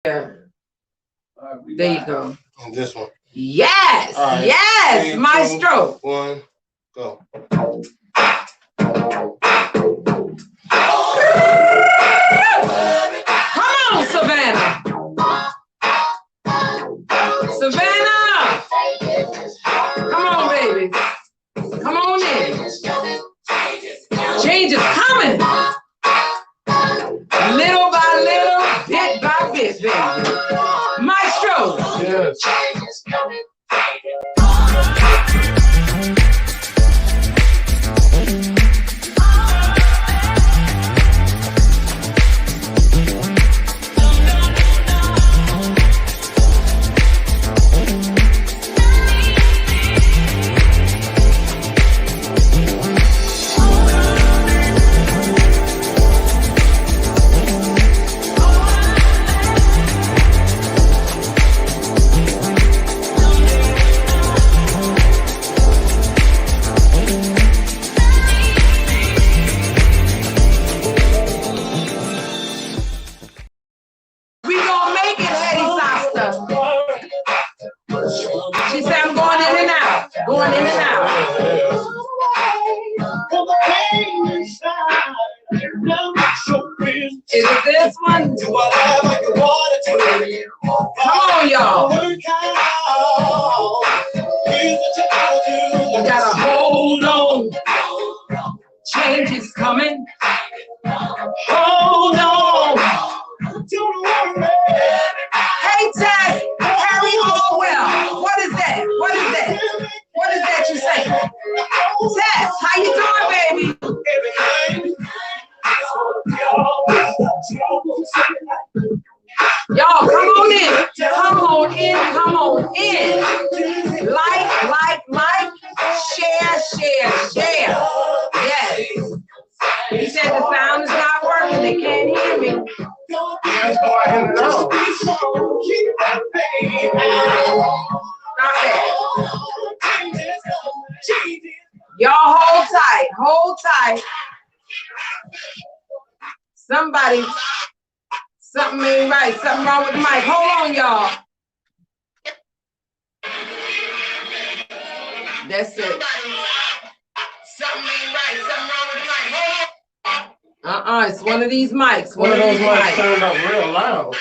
Yeah. There you go. And this one. Yes, right. Yes, 3, Maestro. 2, 1, go. Come on, Savannah. Savannah. Come on, baby. Come on in. Change is coming. Little by little, bit by bit, baby. Maestro. Yes. She said, I'm going in and out. Going in and out. Is it this one? Come on, y'all. You gotta hold on. Change is coming. Hold on. Hey, Tess. Harry Orwell. What is that? What is that? What is that you say? Tess, how you doing, baby? Y'all, come on in. Come on in. Come on in. Like. Share. Yes. He said the sound is not working. They can't hear me. Let's go ahead and go. Y'all hold tight. Something ain't right. Something wrong with the mic. Hold on, y'all. That's it. Something ain't right. Something wrong with the mic. Hold on. It's one of these mics. One of those mics turned up real loud.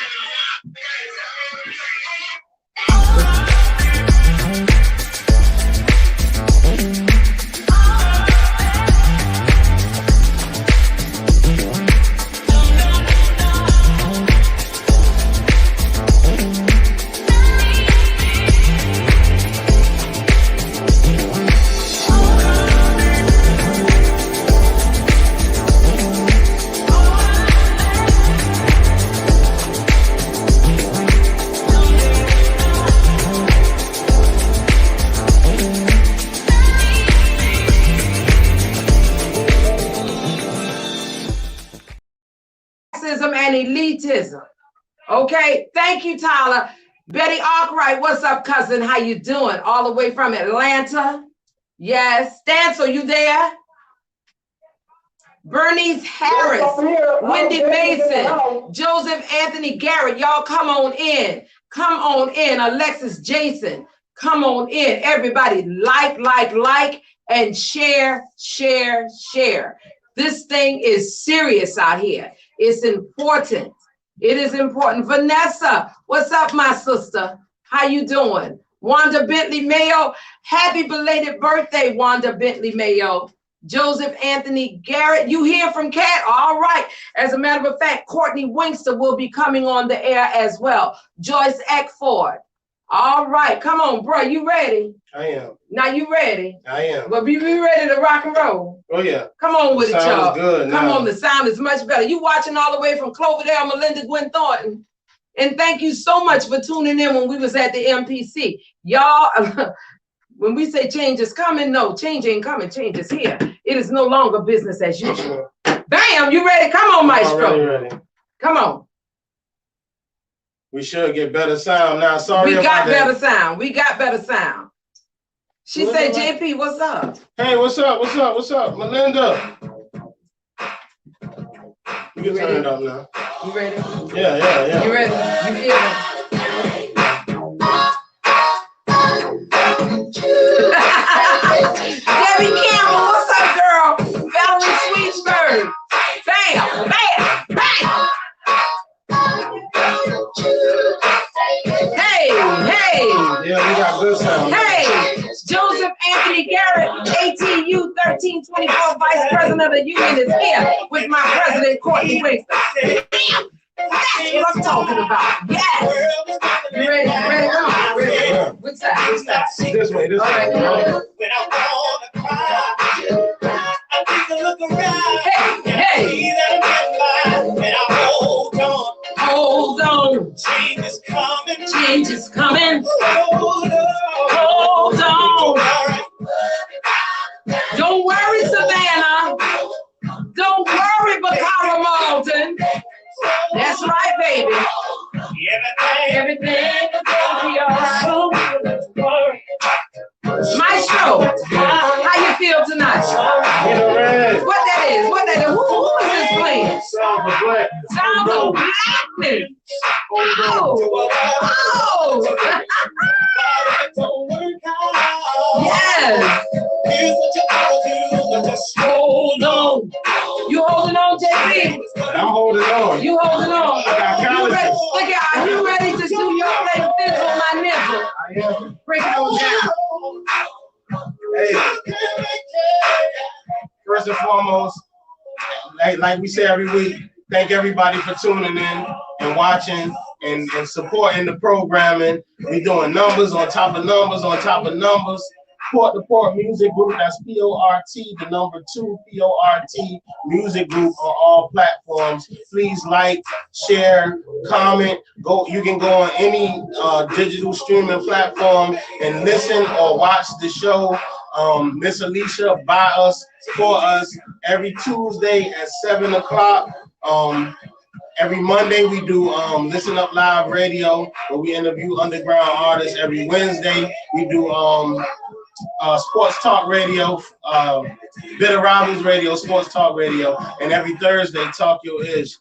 And elitism. Okay, thank you, Tyler. Betty Arkwright, what's up, cousin? How you doing? All the way from Atlanta. Yes. Stancil, you there? Bernice Harris, Wendy Mason, Joseph Anthony Garrett. Y'all come on in. Come on in. Alexis Jason, come on in. Everybody like, and share. This thing is serious out here. It's important. It is important. Vanessa, what's up, my sister? How you doing? Wanda Bentley Mayo, happy belated birthday, Wanda Bentley Mayo. Joseph Anthony Garrett, you hear from Kat? All right. As a matter of fact, Courtney Winkster will be coming on the air as well. Joyce Eckford. All right, come on, bro. You ready? I am. Now you ready? I am. But be ready to rock and roll. Oh yeah. Come on with it, y'all. Good come now. on, the sound is much better. You watching all the way from Cloverdale, Melinda Gwen Thornton. And thank you so much for tuning in when we was at the MPC. Y'all, when we say change is coming, no, change ain't coming, change is here. It is no longer business as usual. Bam, you ready? Come on, Maestro. Ready. Come on. We should get better sound now. Sorry we about got that. better sound. We got better sound. She said, JP, what's up? Hey, what's up? Melinda. You can turn it up now. You ready? Yeah. You ready? You feel it? Debbie Campbell, what's up, girl? Valerie Sweetsburg. Bam, bam, bam. Hey. Yeah, we got good sound. Hey, Joseph Anthony Garrett, ATU 1324 Vice President of the Union is here with my President Courtney Winkler. That's what I'm talking about. Yes. You ready? Ready? Come on. Ready? Which side? Which side? This way. All right, come on. Hey. Hold on. Change is coming. Hold on. Don't worry, Savannah. Don't worry, Bakara Malton. That's right, baby. Everything is gonna be alright. Maestro, how you feel tonight? What that is? What that is? Who is this playing? Sound of Blackness. Oh. Yes. Just hold on. You holding on, JP? I'm holding on. You holding on? I got You ready? Look at, are you ready to do your play fist on my nipple? I am. Break it on down. Hey. First and foremost, like we say every week, thank everybody for tuning in and watching and supporting the programming. We doing numbers on top of numbers on top of numbers. Port to Port Music Group, that's P-O-R-T, the number 2, P-O-R-T Music Group on all platforms. Please like, share, comment. You can go on any digital streaming platform and listen or watch the show. Miss Alicia, by us, for us, every Tuesday at 7 o'clock. Every Monday we do Listen Up Live Radio, where we interview underground artists. Every Wednesday we do Sports Talk Radio, Bitter Rivals Radio, Sports Talk Radio, and every Thursday Talk Your Ish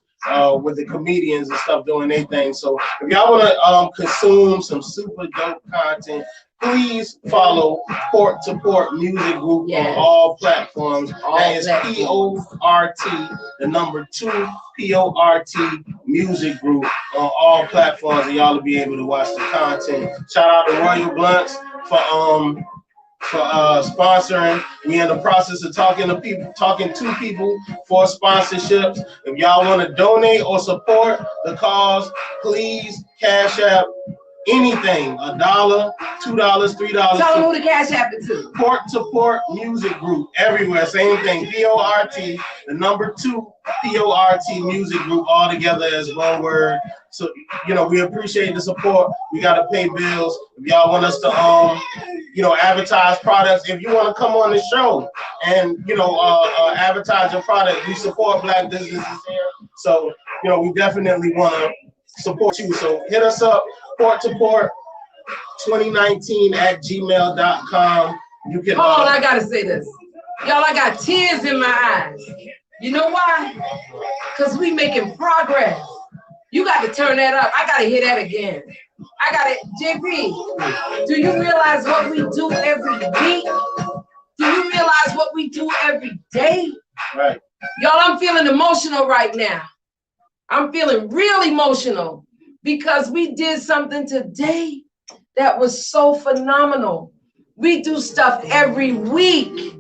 with the comedians and stuff doing their thing. So if y'all want to consume some super dope content, please follow Port to Port Music Group on all platforms. That is P-O-R-T, the number 2, P-O-R-T Music Group on all platforms, and y'all will be able to watch the content. Shout out to Royal Blunts for sponsoring. We in the process of talking to people for sponsorships. If y'all want to donate or support the cause, please Cash App anything, $1, $2, $3. Tell them who the Cash App is to. Port to Port Music Group, everywhere, same thing. P-O-R-T, the number 2, P-O-R-T Music Group, all together as one word. So, we appreciate the support. We got to pay bills. If y'all want us to, advertise products, if you want to come on the show and, advertise your product, we support Black businesses here. So, we definitely want to support you. So hit us up, Port to Port 2019 at gmail.com. You can. Hold on, I got to say this. Y'all, I got tears in my eyes. You know why? Because we making progress. You got to turn that up. I got to hear that again. I got it. JP, do you realize what we do every week? Do you realize what we do every day? Right. Y'all, I'm feeling emotional right now. I'm feeling real emotional because we did something today that was so phenomenal. We do stuff every week,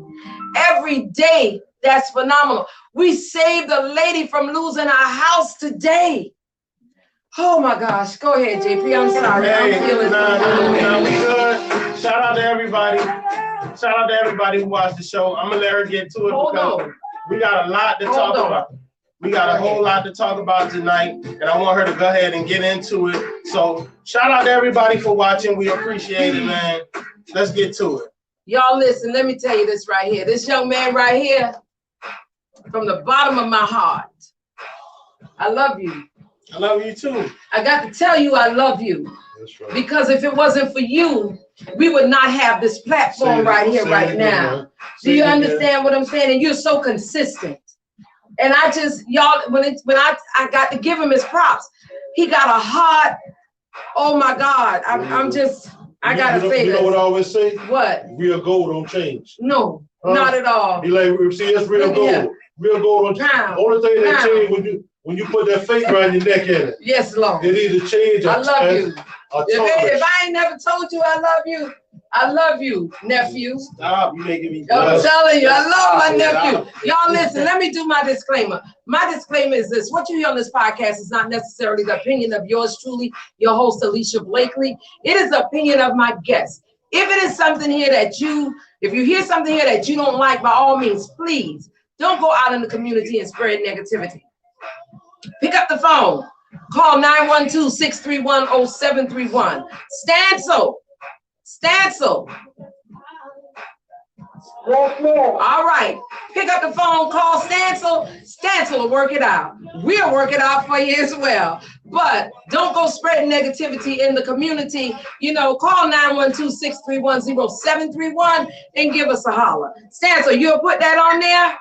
every day. That's phenomenal. We saved a lady from losing our house today. Oh my gosh. Go ahead, JP. I'm sorry. I'm feeling we good. Shout out to everybody. Shout out to everybody who watched the show. I'm gonna let her get to it because we got a lot to talk about. We got a whole lot to talk about tonight, and I want her to go ahead and get into it. So shout out to everybody for watching. We appreciate it, man. Let's get to it. Y'all listen, let me tell you this right here. This young man right here, from the bottom of my heart, I love you. I love you too. I got to tell you I love you. That's right. Because if it wasn't for you, we would not have this platform right here, right now. Do you understand what I'm saying? And you're so consistent. And I just, y'all, when I got to give him his props, he got a heart. Oh my God, I'm just, I gotta say this. You know what I always say? What? Real gold don't change. No, not at all. Be like, see, that's real gold. Yeah. Real gold don't change. Only thing that change when you put that fake around your neck in it. Yes, Lord. It either change or I love you. If I ain't never told you I love you, nephew. Stop, you making me. I'm telling you, I love my nephew. Y'all listen, let me do my disclaimer. My disclaimer is this: what you hear on this podcast is not necessarily the opinion of yours truly, your host Alicia Blakely. It is the opinion of my guests. If it is something here that if you hear something here that you don't like, by all means, please don't go out in the community and spread negativity. Pick up the phone. Call 912-631-0731. Stancil. Yes, ma'am. All right. Pick up the phone, call Stancil. Stancil will work it out. We'll work it out for you as well. But don't go spreading negativity in the community. You know, call 912-631-0731 and give us a holler. Stancil, you'll put that on there?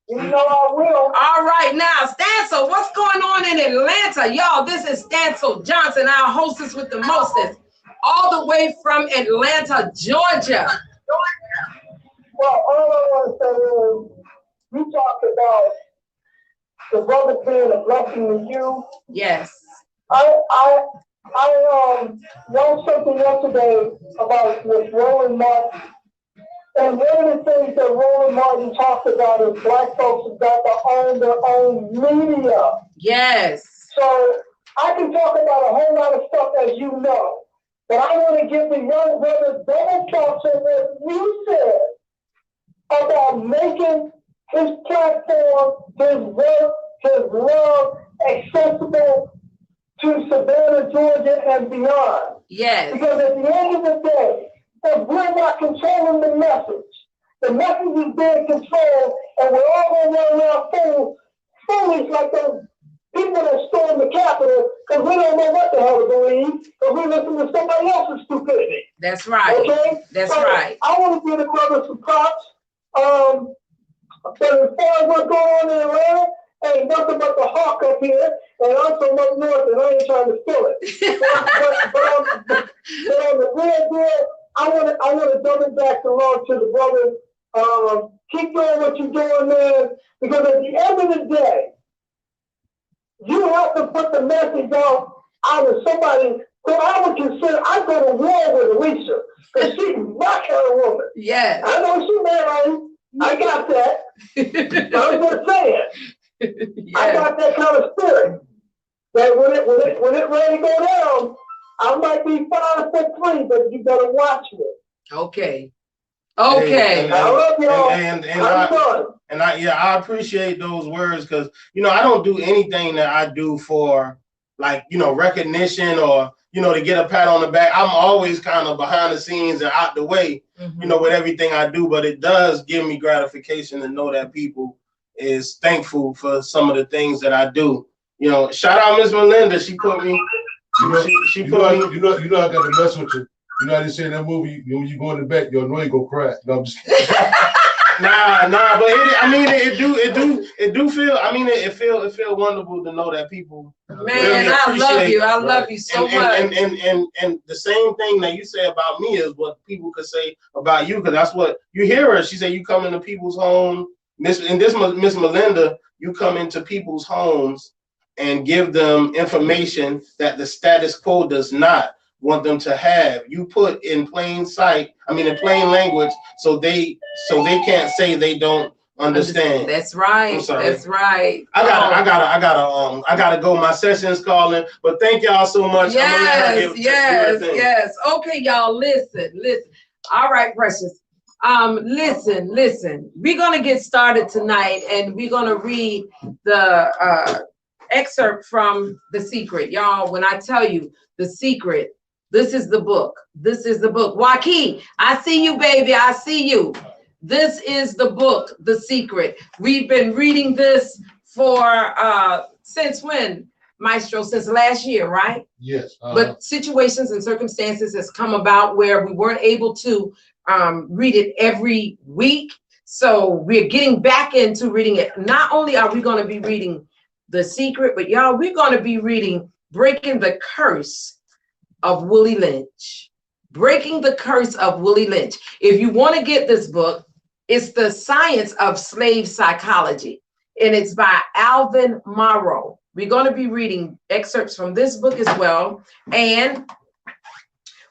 You know I will. All right, now, Stancil, what's going on in Atlanta? Y'all, this is Stancil Johnson, our hostess with the mostest, all the way from Atlanta, Georgia. Well, all I want to say is, you talked about the brother being a blessing to you. Yes. I wrote something yesterday about with Roland Martin. And one of the things that Roland Martin talked about is black folks have got to own their own media. Yes. So I can talk about a whole lot of stuff, as you know, but I want to give the young brother double thoughts on what you said about making his platform, his work, his love accessible to Savannah, Georgia, and beyond. Yes. Because at the end of the day, if we're not controlling the message is being controlled, and we're all going to run around foolish like those people that stormed the Capitol, because we don't know what the hell to believe, because we listen to somebody else's stupidity. That's right. Okay? That's so right. I want to give the brother some props. But as far as what's going on in Atlanta, ain't nothing but the hawk up here, and I'm from up north, and I ain't trying to steal it. but on the real deal, I want to double back the love to the brother. Keep doing what you're doing, man, because at the end of the day, you have to put the message out of somebody who I would consider. I go to war with Alicia, because she's my kind of woman. Yes. I know she's married. I got that. But I'm just saying. Yes. I got that kind of spirit. That when it ready to go down, I might be 5'3", but you better watch me. Okay. Okay. I love y'all. I appreciate those words, because I don't do anything that I do for recognition or to get a pat on the back. I'm always kind of behind the scenes and out the way, with everything I do. But it does give me gratification to know that people is thankful for some of the things that I do. Shout out Miss Melinda. She put me. She put me. I got to mess with you. You know how they say in that movie, when you go in the back, you know you go cry. No, I'm just kidding. Nah, but it do feel. It feel wonderful to know that people. Man, really I love you. I love you so much. And the same thing that you say about me is what people could say about you, because that's what you hear her. She said you come into people's home. Miss Melinda, you come into people's homes and give them information that the status quo does not want them to have. You put in plain language, so they can't say they don't understand. That's right. That's right. I gotta go. My session's calling, but thank y'all so much. Yes. Okay, y'all, listen. All right, precious. Listen. We're gonna get started tonight, and we're gonna read the excerpt from The Secret. Y'all, when I tell you The Secret, this is the book. Joaquin, I see you, baby. I see you. This is the book, The Secret. We've been reading this for since when, Maestro? Since last year, right? Yes. But situations and circumstances has come about where we weren't able to read it every week. So we're getting back into reading it. Not only are we going to be reading The Secret, but y'all, we're going to be reading Breaking the Curse of Willie Lynch. Breaking the Curse of Willie Lynch. If you want to get this book, it's The Science of Slave Psychology, and it's by Alvin Morrow. We're going to be reading excerpts from this book as well, and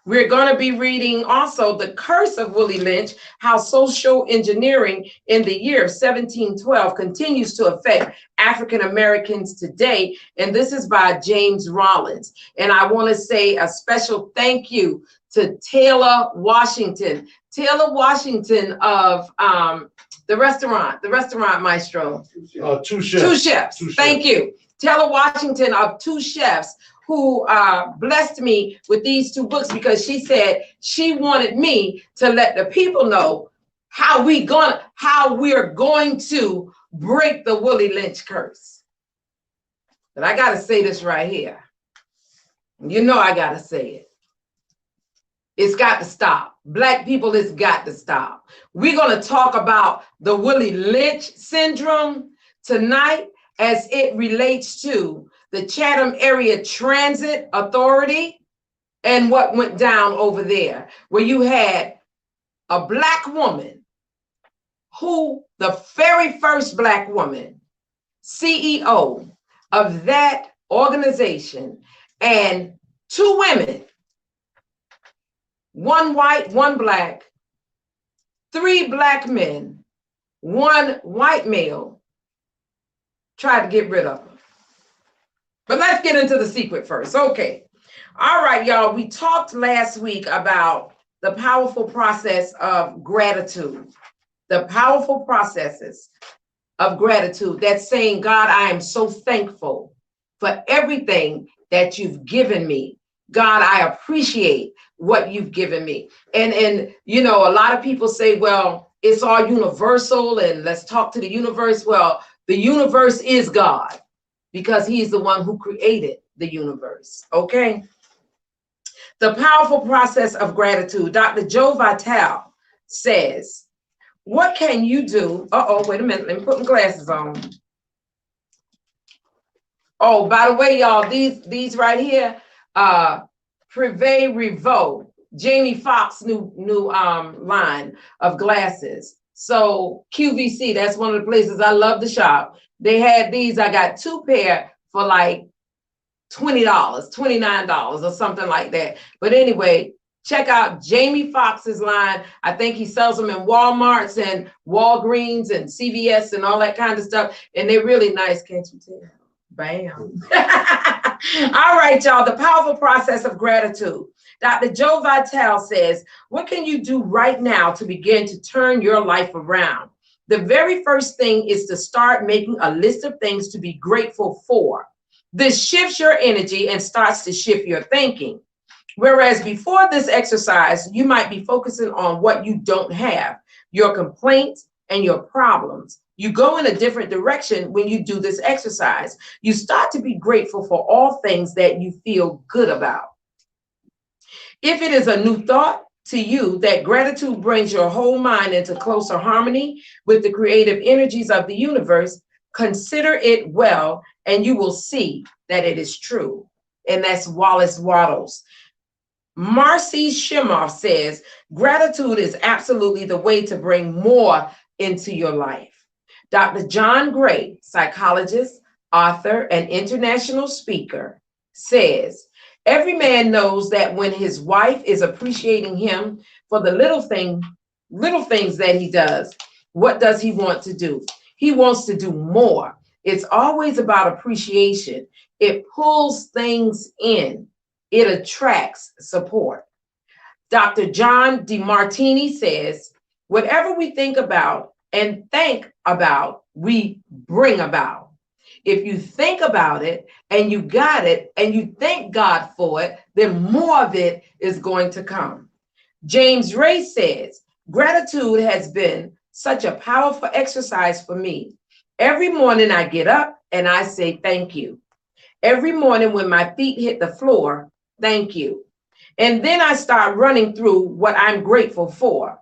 we're going to be reading also The Curse of Willie Lynch, How Social Engineering in the Year 1712 Continues to Affect African Americans Today. And this is by James Rollins. And I want to say a special thank you to Taylor Washington. Taylor Washington of the restaurant maestro. Two chefs. Two chefs. Thank you. Taylor Washington of Two Chefs, who blessed me with these two books because she said she wanted me to let the people know how we're going to break the Willie Lynch curse. But I got to say this right here. You know I got to say it. It's got to stop. Black people, it's got to stop. We're going to talk about the Willie Lynch syndrome tonight as it relates to the Chatham Area Transit Authority and what went down over there, where you had a Black woman who, the very first Black woman, CEO of that organization, and two women, one white, one Black, three Black men, one white male, tried to get rid of her. But let's get into the secret first. Okay. All right, y'all. We talked last week about the powerful process of gratitude. The powerful processes of gratitude. That's saying, God, I am so thankful for everything that you've given me. God, I appreciate what you've given me. And you know, a lot of people say, well, it's all universal and let's talk to the universe. Well, the universe is God, because he's the one who created the universe, okay? The powerful process of gratitude. Dr. Joe Vitale says, what can you do? Uh-oh, wait a minute, let me put my glasses on. Oh, by the way, y'all, these right here, Privé Revaux, Jamie Foxx new line of glasses. So QVC, that's one of the places I love to shop. They had these. I got two pair for like $20, $29 or something like that. But anyway, check out Jamie Foxx's line. I think he sells them in Walmarts and Walgreens and CVS and all that kind of stuff. And they're really nice, can't you tell? Bam. All right, y'all, the powerful process of gratitude. Dr. Joe Vitale says, what can you do right now to begin to turn your life around? The very first thing is to start making a list of things to be grateful for. This shifts your energy and starts to shift your thinking. Whereas before this exercise, you might be focusing on what you don't have, your complaints and your problems. You go in a different direction when you do this exercise. You start to be grateful for all things that you feel good about. If it is a new thought to you that gratitude brings your whole mind into closer harmony with the creative energies of the universe, consider it well, and you will see that it is true. And that's Wallace Wattles. Marcy Shimoff says, gratitude is absolutely the way to bring more into your life. Dr. John Gray, psychologist, author, and international speaker, says, every man knows that when his wife is appreciating him for the little things that he does, what does he want to do? He wants to do more. It's always about appreciation. It pulls things in. It attracts support. Dr. John DeMartini says, whatever we think about and think about, we bring about. If you think about it and you got it and you thank God for it, then more of it is going to come. James Ray says, gratitude has been such a powerful exercise for me. Every morning I get up and I say thank you. Every morning when my feet hit the floor, thank you. And then I start running through what I'm grateful for.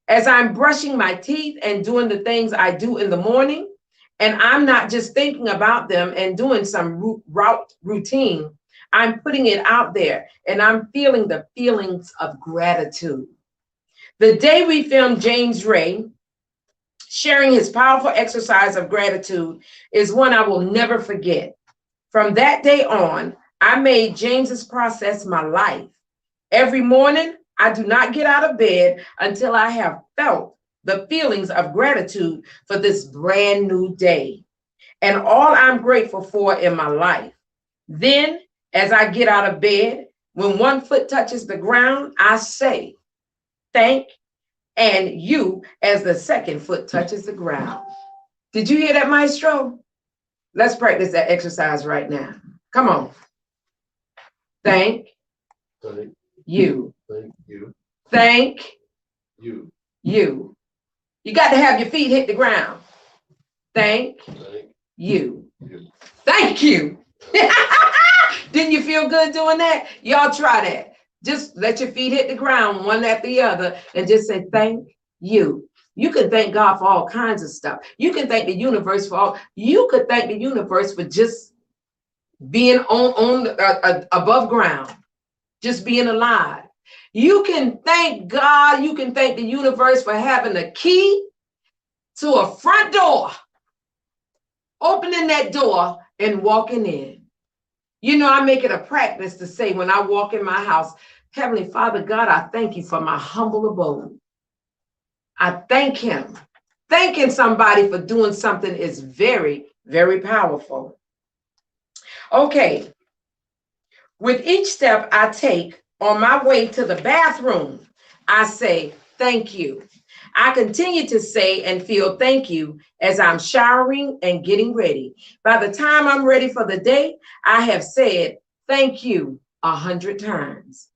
As I'm brushing my teeth and doing the things I do in the morning, and I'm not just thinking about them and doing some routine, I'm putting it out there and I'm feeling the feelings of gratitude. The day we filmed James Ray sharing his powerful exercise of gratitude is one I will never forget. From that day on, I made James's process my life. Every morning, I do not get out of bed until I have felt the feelings of gratitude for this brand new day and all I'm grateful for in my life. Then, as I get out of bed, when one foot touches the ground, I say, thank and you as the second foot touches the ground. Did you hear that, Maestro? Let's practice that exercise right now. Come on. Thank you. Thank you. Thank You. you. You got to have your feet hit the ground. Thank you. Thank you. Didn't you feel good doing that? Y'all try that. Just let your feet hit the ground one after the other and just say thank you. You can thank God for all kinds of stuff. You can thank the universe for all. You could thank the universe for just being above ground, just being alive. You can thank God. You can thank the universe for having a key to a front door, opening that door and walking in. You know, I make it a practice to say when I walk in my house, Heavenly Father, God, I thank you for my humble abode. I thank him. Thanking somebody for doing something is very, very powerful. Okay. With each step I take on my way to the bathroom, I say, thank you. I continue to say and feel thank you as I'm showering and getting ready. By the time I'm ready for the day, I have said thank you 100 times.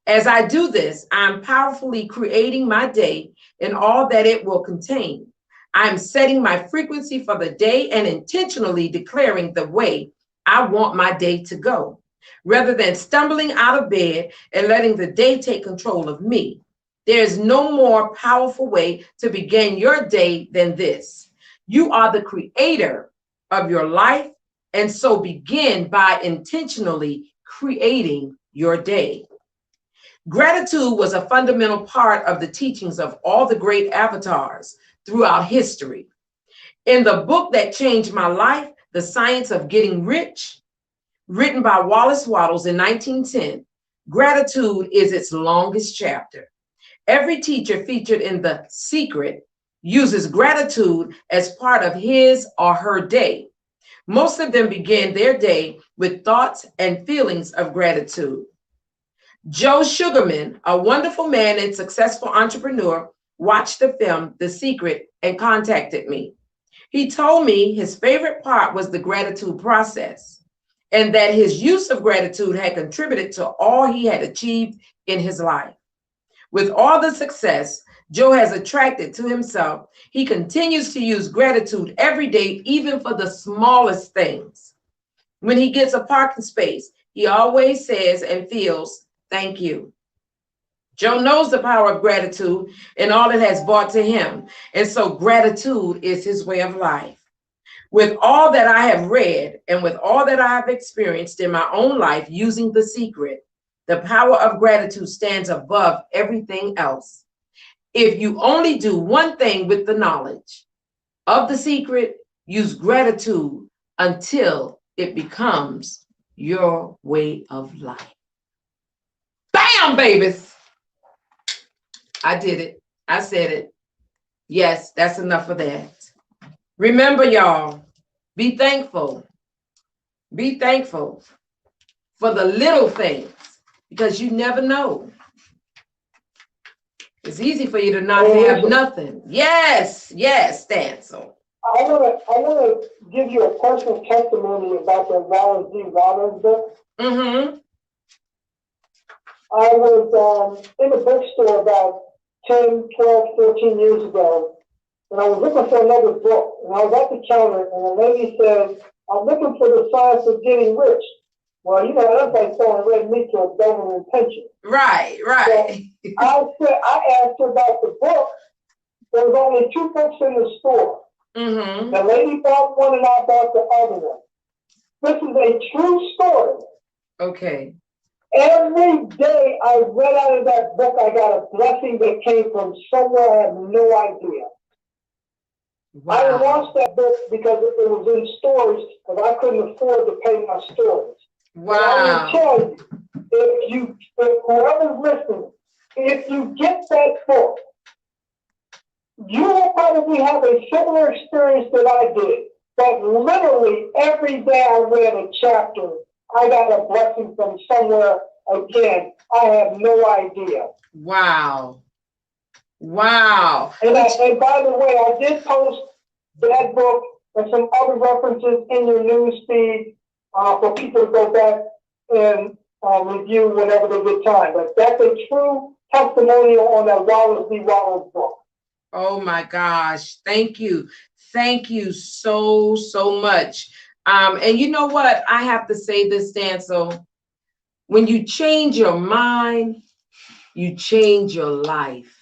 As I do this, I'm powerfully creating my day and all that it will contain. I'm setting my frequency for the day and intentionally declaring the way I want my day to go, rather than stumbling out of bed and letting the day take control of me. There's no more powerful way to begin your day than this. You are the creator of your life, and so begin by intentionally creating your day. Gratitude was a fundamental part of the teachings of all the great avatars throughout history. In the book that changed my life, The Science of Getting Rich, written by Wallace Wattles in 1910, gratitude is its longest chapter. Every teacher featured in The Secret uses gratitude as part of his or her day. Most of them begin their day with thoughts and feelings of gratitude. Joe Sugarman, a wonderful man and successful entrepreneur, watched the film The Secret and contacted me. He told me his favorite part was the gratitude process, and that his use of gratitude had contributed to all he had achieved in his life. With all the success Joe has attracted to himself, he continues to use gratitude every day, even for the smallest things. When he gets a parking space, he always says and feels, thank you. Joe knows the power of gratitude and all it has brought to him, and so gratitude is his way of life. With all that I have read and with all that I have experienced in my own life using The Secret, the power of gratitude stands above everything else. If you only do one thing with the knowledge of The Secret, use gratitude until it becomes your way of life. Bam, babies. I did it. I said it. Yes, that's enough of that. Remember, y'all, be thankful. Be thankful for the little things, because you never know. It's easy for you to not have nothing. Yes, yes, Stancil. I wanna give you a personal testimony about the Wallace D. Wattles book. Mm-hmm. I was in a bookstore about 10, 12, 14 years ago, and I was looking for another book, and I was at the counter, and the lady said, I'm looking for The Science of Getting Rich. Well, you know, that's like throwing red meat to a government pension. Right. So I asked her about the book, there was only 2 books in the store. Mm-hmm. The lady bought one and I bought the other one. This is a true story. Okay. Every day I read out of that book, I got a blessing that came from somewhere I have no idea. I Wow. lost that book because it was in stores because I couldn't afford to pay my storage. But I will Wow. tell you, if whoever's listening, if you get that book, you will probably have a similar experience that I did. But literally every day I read a chapter, I got a blessing from somewhere. Again, I have no idea. Wow. Wow. And by the way, I did post that book and some other references in your news feed for people to go back and review whenever they get time. But that's a true testimonial on that Wallace B. Wallace book. Oh my gosh. Thank you. Thank you so, so much. And you know what? I have to say this, Stancil. When you change your mind, you change your life.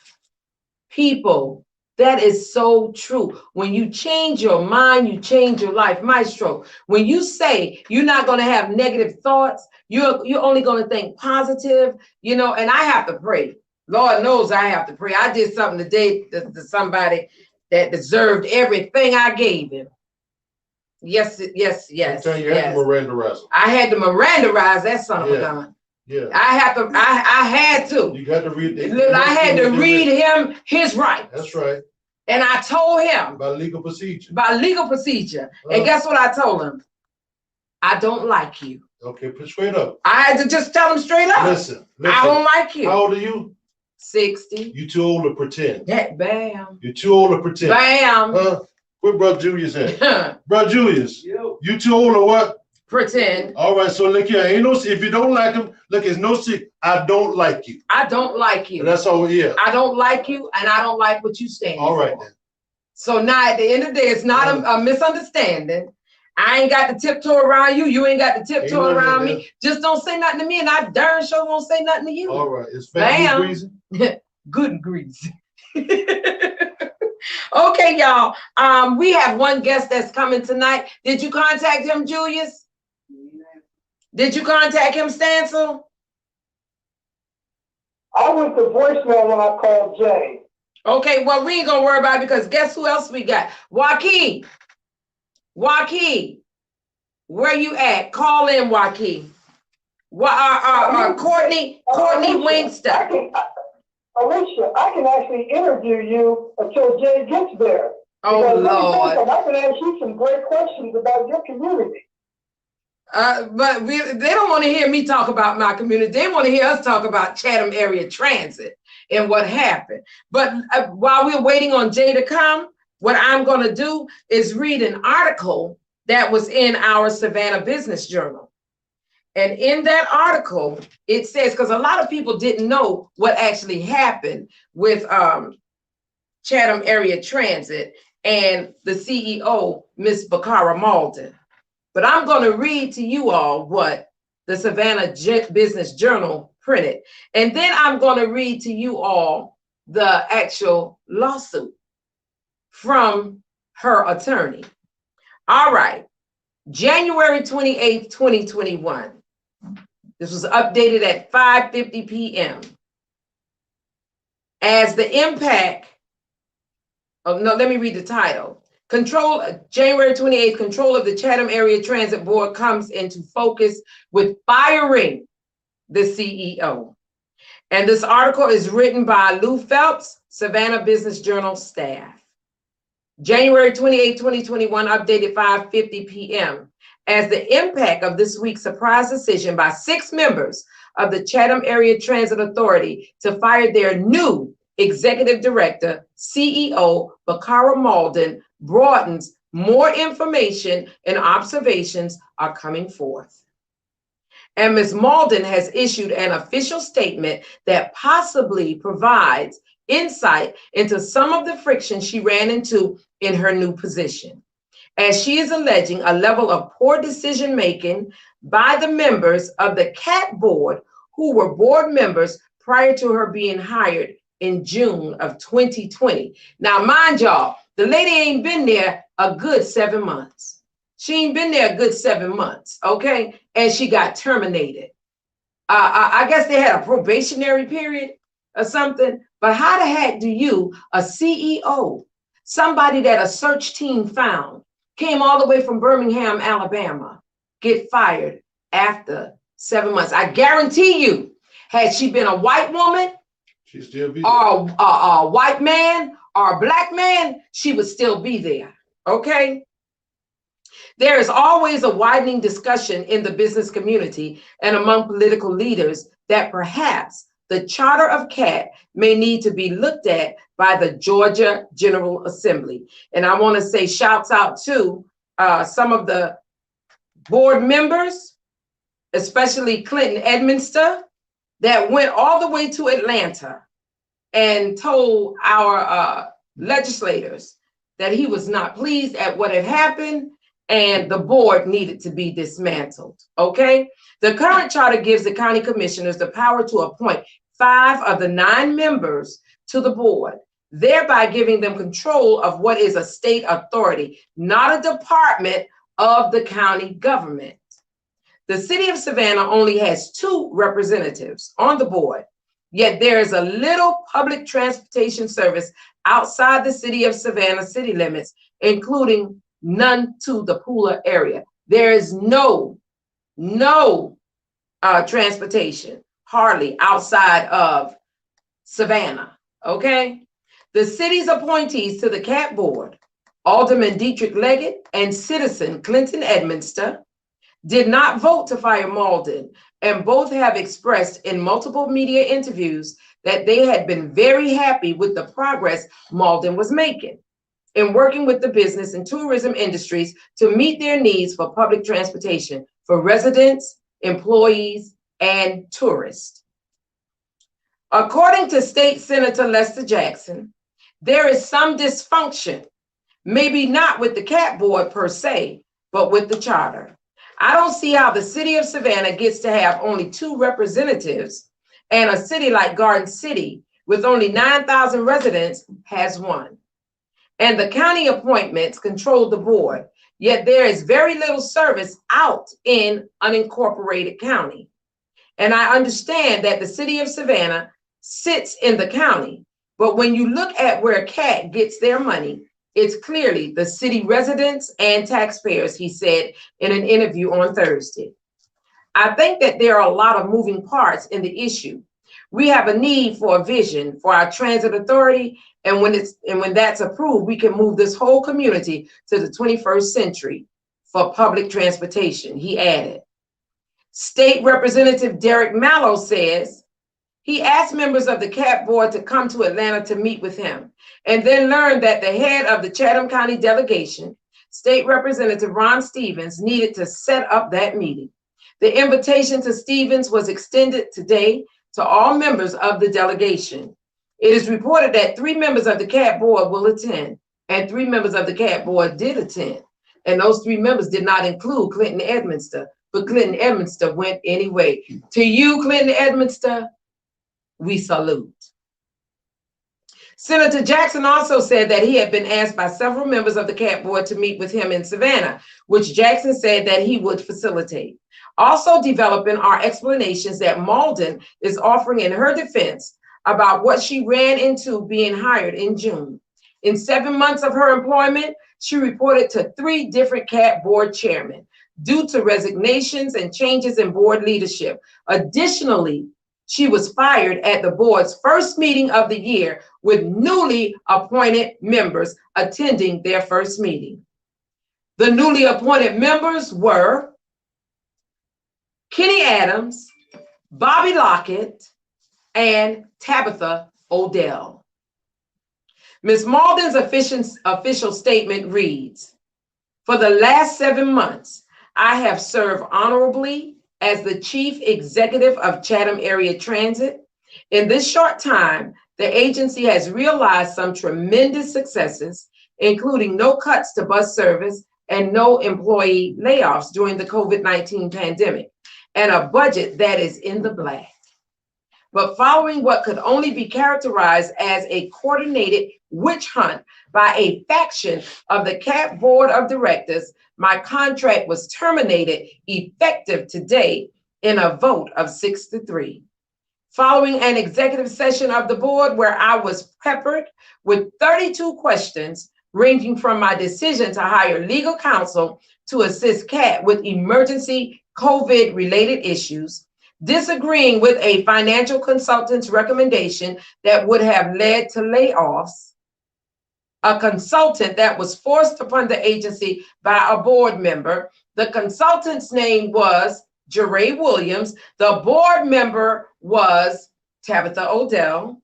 People, that is so true. When you change your mind, you change your life. Maestro, when you say you're not going to have negative thoughts, you're only going to think positive, you know, and I have to pray. Lord knows I have to pray. I did something today to somebody that deserved everything I gave him. Yes. You had to Mirandarize him. I had to Mirandarize that son of a gun. Yeah. I had to. You got to read I had to read him his rights. That's right. And I told him. By legal procedure. And guess what I told him? I don't like you. Okay, put straight up. I had to just tell him straight up. Listen. I don't like you. How old are you? 60. You too old to pretend. Bam. You're too old to pretend. Bam. Where Brother Julius at? Brother Julius, you too old or what? Pretend. All right, so look here, ain't no, if you don't like him, look, it's no secret. I don't like you. I don't like you. And that's all, yeah. I don't like you, and I don't like what you stand all right, for. then. So now at the end of the day, it's not a misunderstanding. I ain't got to tiptoe around you. You ain't got to tiptoe around me. Just don't say nothing to me, and I darn sure won't say nothing to you. All right, it's family reason. Good grease. Okay, y'all. We have one guest that's coming tonight. Did you contact him, Julius? Did you contact him, Stancil? I went to voicemail when I called Jay. Okay, well, we ain't gonna worry about it because guess who else we got? Joaquin, where you at? Call in, Joaquin. Courtney Wingster. Alicia, I can actually interview you until Jay gets there. Oh, Lord. I can ask you some great questions about your community. But they don't want to hear me talk about my community. They want to hear us talk about Chatham Area Transit and what happened. But while we're waiting on Jay to come, what I'm going to do is read an article that was in our Savannah Business Journal. And in that article, it says, because a lot of people didn't know what actually happened with Chatham Area Transit and the CEO, Miss Bakara Malden. But I'm going to read to you all what the Savannah Business Journal printed. And then I'm going to read to you all the actual lawsuit from her attorney. All right. January 28th, 2021. This was updated at 5:50 p.m. As the impact of, no, let me read the title. January 28th, control of the Chatham Area Transit Board comes into focus with firing the CEO. And this article is written by Lou Phelps, Savannah Business Journal staff. January 28, 2021, updated 5:50 p.m. As the impact of this week's surprise decision by 6 members of the Chatham Area Transit Authority to fire their new executive director, CEO Bakara Malden, broadens, more information and observations are coming forth. And Ms. Malden has issued an official statement that possibly provides insight into some of the friction she ran into in her new position, as she is alleging a level of poor decision-making by the members of the CAT board who were board members prior to her being hired in June of 2020. Now, mind y'all, the lady ain't been there a good 7 months. She ain't been there a good 7 months, okay? And she got terminated. I guess they had a probationary period or something. But how the heck do you, a CEO, somebody that a search team found, came all the way from Birmingham, Alabama, get fired after 7 months? I guarantee you, had she been a white woman, She still be or a white man, or a black man, she would still be there, okay? There is always a widening discussion in the business community and among political leaders that perhaps the charter of CAT may need to be looked at by the Georgia General Assembly. And I want to say shouts out to some of the board members, especially Clinton Edminster, that went all the way to Atlanta and told our legislators that he was not pleased at what had happened and the board needed to be dismantled, okay? The current charter gives the county commissioners the power to appoint 5 of the 9 members to the board, thereby giving them control of what is a state authority, not a department of the county government. The city of Savannah only has 2 representatives on the board, yet there is a little public transportation service outside the city of Savannah city limits, including none to the Pooler area. There is no transportation, hardly, outside of Savannah, okay? The city's appointees to the CAT board, Alderman Dietrich Leggett and citizen Clinton Edminster, did not vote to fire Malden, and both have expressed in multiple media interviews that they had been very happy with the progress Malden was making in working with the business and tourism industries to meet their needs for public transportation for residents, employees, and tourists. According to State Senator Lester Jackson, there is some dysfunction, maybe not with the CAT board per se, but with the charter. I don't see how the city of Savannah gets to have only 2 representatives and a city like Garden City with only 9,000 residents has 1. And the county appointments control the board, yet there is very little service out in unincorporated county. And I understand that the city of Savannah sits in the county, but when you look at where CAT gets their money, it's clearly the city residents and taxpayers, he said in an interview on Thursday. I think that there are a lot of moving parts in the issue. We have a need for a vision for our transit authority, and when that's approved, we can move this whole community to the 21st century for public transportation, he added. State Representative Derek Mallow says he asked members of the CAT board to come to Atlanta to meet with him, and then learned that the head of the Chatham County delegation, State Representative Ron Stevens, needed to set up that meeting. The invitation to Stevens was extended today to all members of the delegation. It is reported that 3 members of the CAT board will attend, and 3 members of the CAT board did attend. And those 3 members did not include Clinton Edminster, but Clinton Edminster went anyway. To you, Clinton Edminster, we salute. Senator Jackson also said that he had been asked by several members of the CAT board to meet with him in Savannah, which Jackson said that he would facilitate. Also developing are explanations that Malden is offering in her defense about what she ran into being hired in June. In 7 months of her employment, she reported to 3 different CAT board chairmen due to resignations and changes in board leadership. Additionally, she was fired at the board's first meeting of the year with newly appointed members attending their first meeting. The newly appointed members were Kenny Adams, Bobby Lockett, and Tabitha Odell. Ms. Malden's official statement reads, "For the last 7 months, I have served honorably as the Chief Executive of Chatham Area Transit. In this short time, the agency has realized some tremendous successes, including no cuts to bus service and no employee layoffs during the COVID-19 pandemic, and a budget that is in the black. but following what could only be characterized as a coordinated witch hunt by a faction of the CAT Board of Directors, my contract was terminated effective today in a vote of 6-3. Following an executive session of the board where I was peppered with 32 questions, ranging from my decision to hire legal counsel to assist CAT with emergency COVID-related issues, disagreeing with a financial consultant's recommendation that would have led to layoffs, a consultant that was forced upon the agency by a board member. The consultant's name was Jeray Williams. The board member was Tabitha Odell.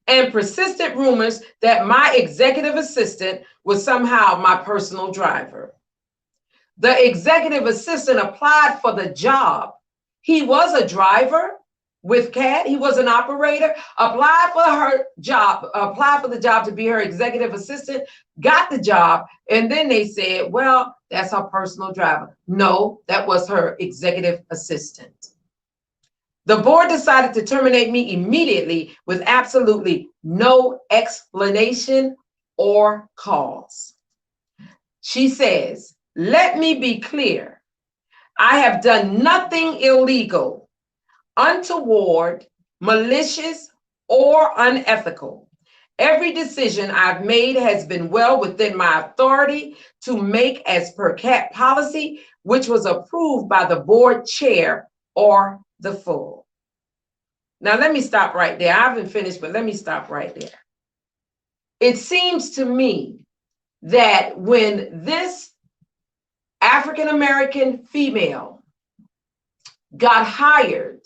And persistent rumors that my executive assistant was somehow my personal driver. The executive assistant applied for the job. He was a driver with CAT. He was an operator, applied for the job to be her executive assistant, got the job, and then they said, well, that's her personal driver. No, that was her executive assistant. The board decided to terminate me immediately with absolutely no explanation or cause. She says, let me be clear. I have done nothing illegal, untoward, malicious, or unethical. Every decision I've made has been well within my authority to make as per CAT policy, which was approved by the board chair or the full. Now, let me stop right there. I haven't finished, but let me stop right there. It seems to me that when this African-American female got hired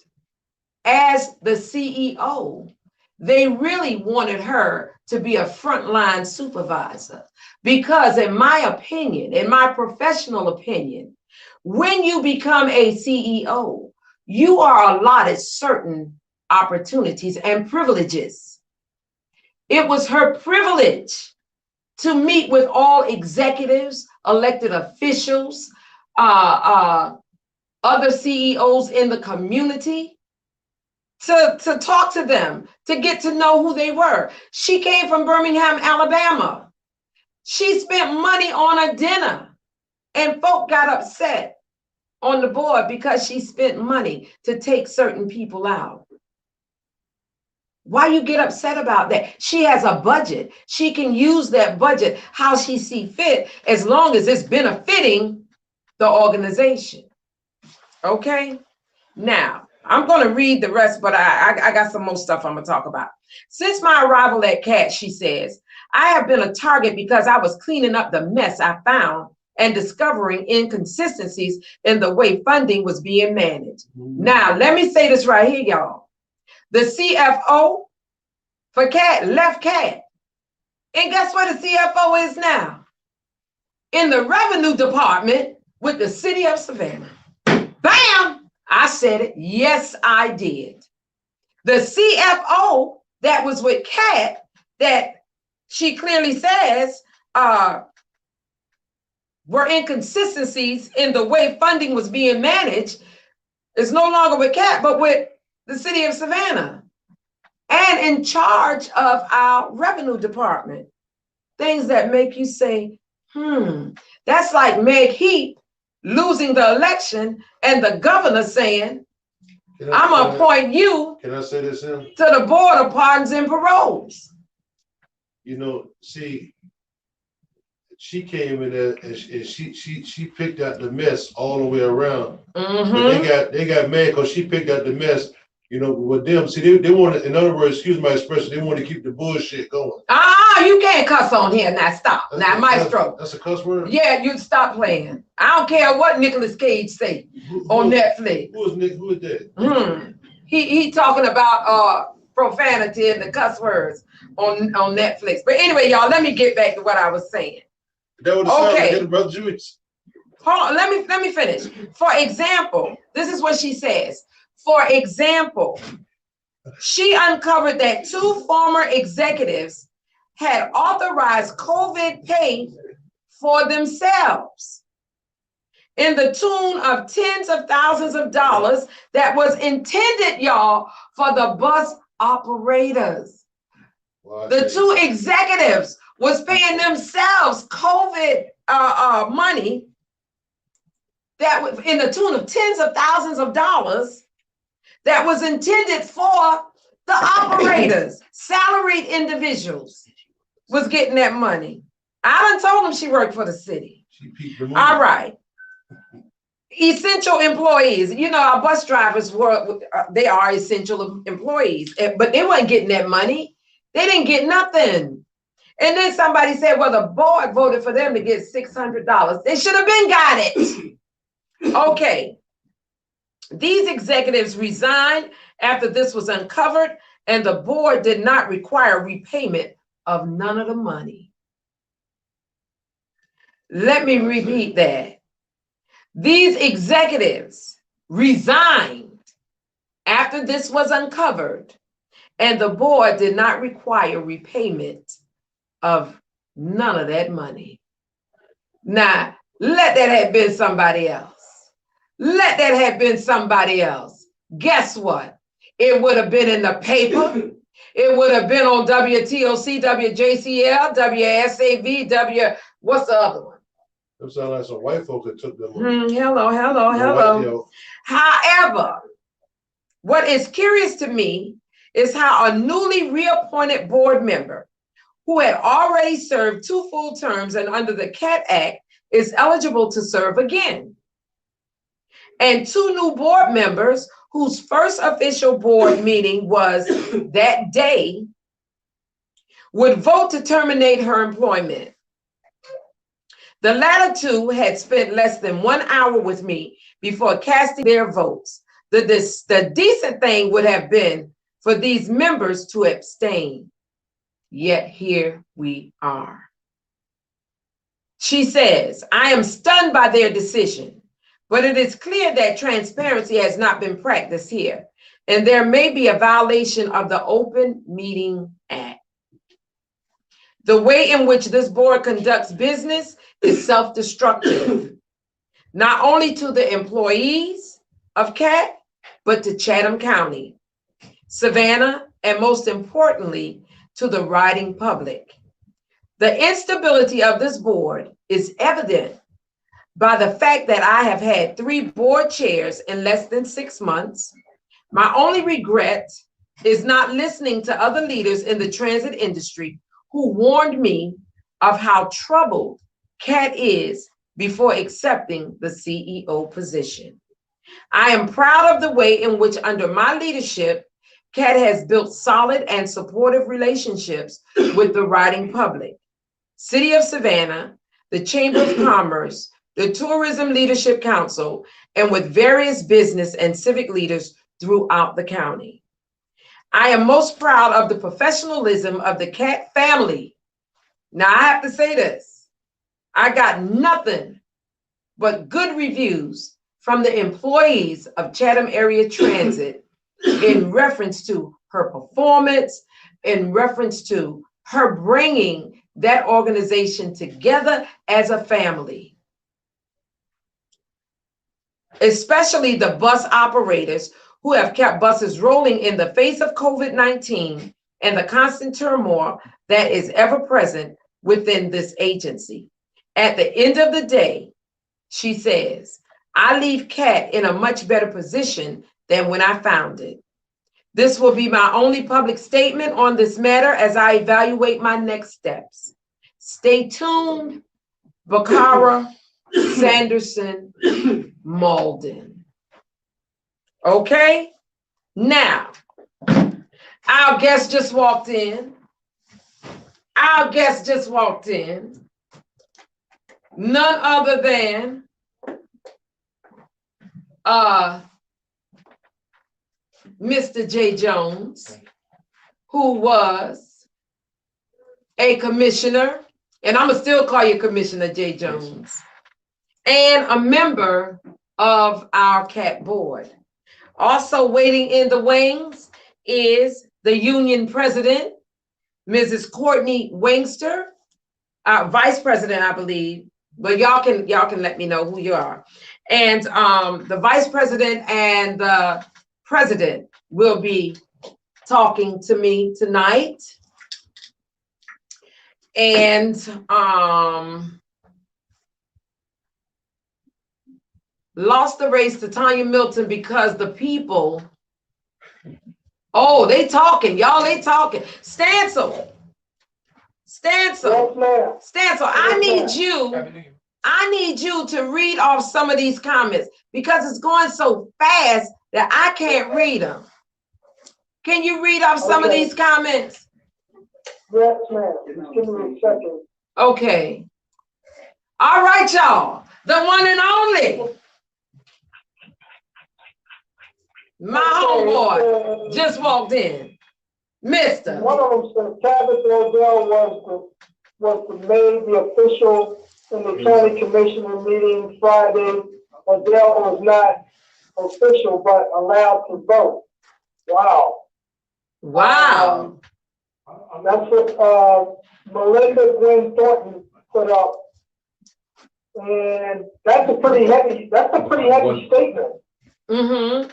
as the CEO, they really wanted her to be a frontline supervisor. Because in my opinion, in my professional opinion, when you become a CEO, you are allotted certain opportunities and privileges. It was her privilege to meet with all executives, elected officials, other CEOs in the community, to talk to them, to get to know who they were. She came from Birmingham, Alabama. She spent money on a dinner, and folk got upset on the board because she spent money to take certain people out. Why you get upset about that? She has a budget. She can use that budget how she see fit, as long as it's benefiting the organization. Okay? Now, I'm going to read the rest, but I got some more stuff I'm going to talk about. Since my arrival at CAT, she says, I have been a target because I was cleaning up the mess I found and discovering inconsistencies in the way funding was being managed. Now, let me say this right here, y'all. The CFO for CAT left CAT. And guess where the CFO is now? In the revenue department with the city of Savannah. Bam! I said it. Yes, I did. The CFO that was with CAT, that she clearly says were inconsistencies in the way funding was being managed, is no longer with CAT, but with the city of Savannah, and in charge of our revenue department. Things that make you say, that's like Meg Heap losing the election and the governor saying, I'm gonna appoint you Can I say this in? to the board of pardons and paroles. You know, see, she came in there and she picked out the mess all the way around. But they got mad because she picked out the mess. You know, with them, see, they want to, in other words, excuse my expression, they want to keep the bullshit going. You can't cuss on here. Now stop. Now, Maestro. That's a cuss word? Yeah, you stop playing. I don't care what Nicolas Cage say on Netflix. Who is that? He talking about profanity and the cuss words on Netflix. But anyway, y'all, let me get back to what I was saying. That would sound like Brother Jewish. Hold on, let me finish. For example, this is what she says. For example, she uncovered that 2 former executives had authorized COVID pay for themselves. in the tune of tens of thousands of dollars that was intended, y'all, for the bus operators. Well, The two executives was paying themselves COVID money that was in the tune of tens of thousands of dollars that was intended for the operators. Salaried individuals was getting that money. I done told them she worked for the city. She peaked the movie. All right. Essential employees. You know, our bus drivers were, they are essential employees, but they weren't getting that money. They didn't get nothing. And then somebody said, well, the board voted for them to get $600. They should have been got it. Okay. These executives resigned after this was uncovered, and the board did not require repayment of none of the money. Let me repeat that. These executives resigned after this was uncovered, and the board did not require repayment of none of that money. Now, let that have been somebody else. Let that have been somebody else. Guess what? It would have been in the paper. It would have been on WTOC, WJCL, WSAV, what's the other one? Them sound like some white folk that took them. Hello. However, what is curious to me is how a newly reappointed board member who had already served 2 full terms and under the CAT Act is eligible to serve again. And 2 new board members whose first official board meeting was that day would vote to terminate her employment. The latter 2 had spent less than 1 hour with me before casting their votes. The decent thing would have been for these members to abstain. Yet here we are. She says, I am stunned by their decision, but it is clear that transparency has not been practiced here, and there may be a violation of the Open Meeting Act. The way in which this board conducts business is self-destructive, not only to the employees of CAT, but to Chatham County, Savannah, and most importantly, to the riding public. The instability of this board is evident by the fact that I have had 3 board chairs in less than 6 months. My only regret is not listening to other leaders in the transit industry who warned me of how troubled CAT is before accepting the CEO position. I am proud of the way in which under my leadership, CAT has built solid and supportive relationships with the riding public, City of Savannah, the Chamber of Commerce, the Tourism Leadership Council, and with various business and civic leaders throughout the county. I am most proud of the professionalism of the CAT family. Now, I have to say this. I got nothing but good reviews from the employees of Chatham Area Transit in reference to her performance, in reference to her bringing that organization together as a family. Especially the bus operators who have kept buses rolling in the face of COVID-19 and the constant turmoil that is ever present within this agency. At the end of the day, she says, I leave CAT in a much better position than when I found it. This will be my only public statement on this matter as I evaluate my next steps. Stay tuned, Bakara Sanderson Malden. Okay, now, our guest just walked in. None other than Mr. J. Jones, who was a commissioner, and I'm gonna still call you Commissioner J. Jones, and a member of our CAT board. Also waiting in the wings is the union president, Mrs. Courtney Wangster, vice president, I believe, but y'all can let me know who you are. And the vice president and the president will be talking to me tonight. And lost the race to Tanya Milton because the people, oh, they talking, y'all, they talking. Stancil, I need you to read off some of these comments because it's going so fast that I can't read them. Can you read off some of these comments? Yes, ma'am. Just give me a second. Okay. All right, y'all. The one and only. My homeboy just walked in. Mister. One of them said Tabitha Odell was made the official in the county commissioner meeting Friday. Odell was not official but allowed to vote. Wow. Wow. That's what Melinda Gwen Thornton put up. And that's a pretty heavy statement. Mm-hmm.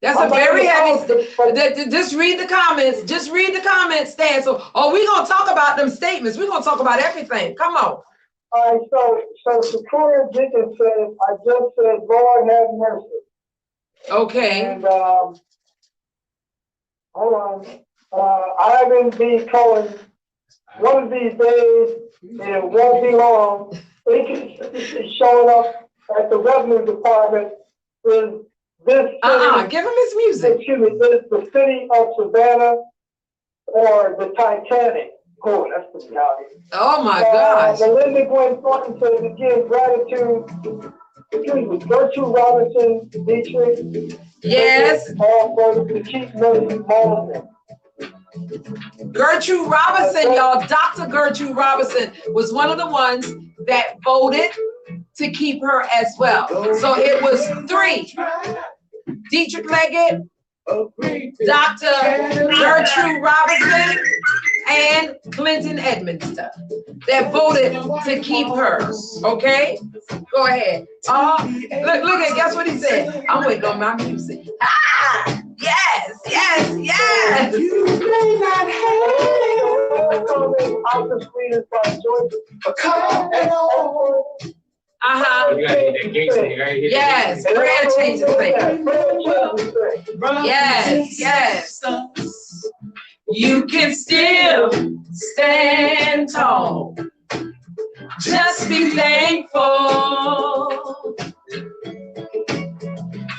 That's a very heavy statement. Just read the comments. Just read the comments, Stan. So, we're going to talk about them statements. We're going to talk about everything. Come on. All right, so Victoria Jenkins says, I just said, Lord have mercy. Okay. And hold on. Ivan B. Cohen, one of these days, and it won't be long, is showing up at the revenue department in this city. Give him his music. Excuse me, is the city of Savannah or the Titanic. Oh, that's the reality. Oh my gosh. Melinda Gwen Thornton says to give gratitude. Excuse me, Gertrude Robinson Dietrich. Yes. All for to keep nursing Malden. Gertrude Robinson, y'all, Dr. Gertrude Robinson was one of the ones that voted to keep her as well. So it was 3. Dietrich Leggett, Dr. Gertrude Robinson, and Clinton Edmonster that voted to keep her. Okay? Go ahead. Look at, guess what he said? I'm waiting on my music. Yes, yes, yes. You may not have the sweetest by Joyce. Yes, prayer changes things. Yes, yes. You can still stand tall. Just be thankful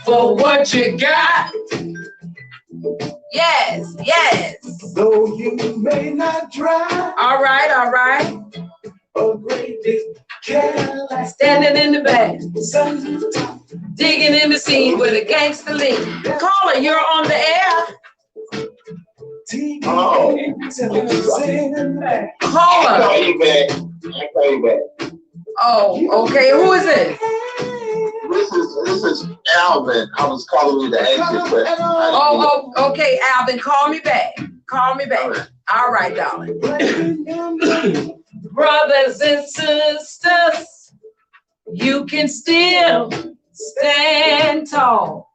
for what you got. Yes, yes. Though you may not drive. All right, all right. A great big Cadillac. Standing in the back. Digging in the scene with a gangster lean. Caller, you're on the air. Oh. Caller. I'll call you back. Oh, okay. Who is this? This is Alvin. I was calling you to ask you a question. Oh, okay, Alvin. Call me back. Call me back. All right, darling. Brothers and sisters, you can still stand tall.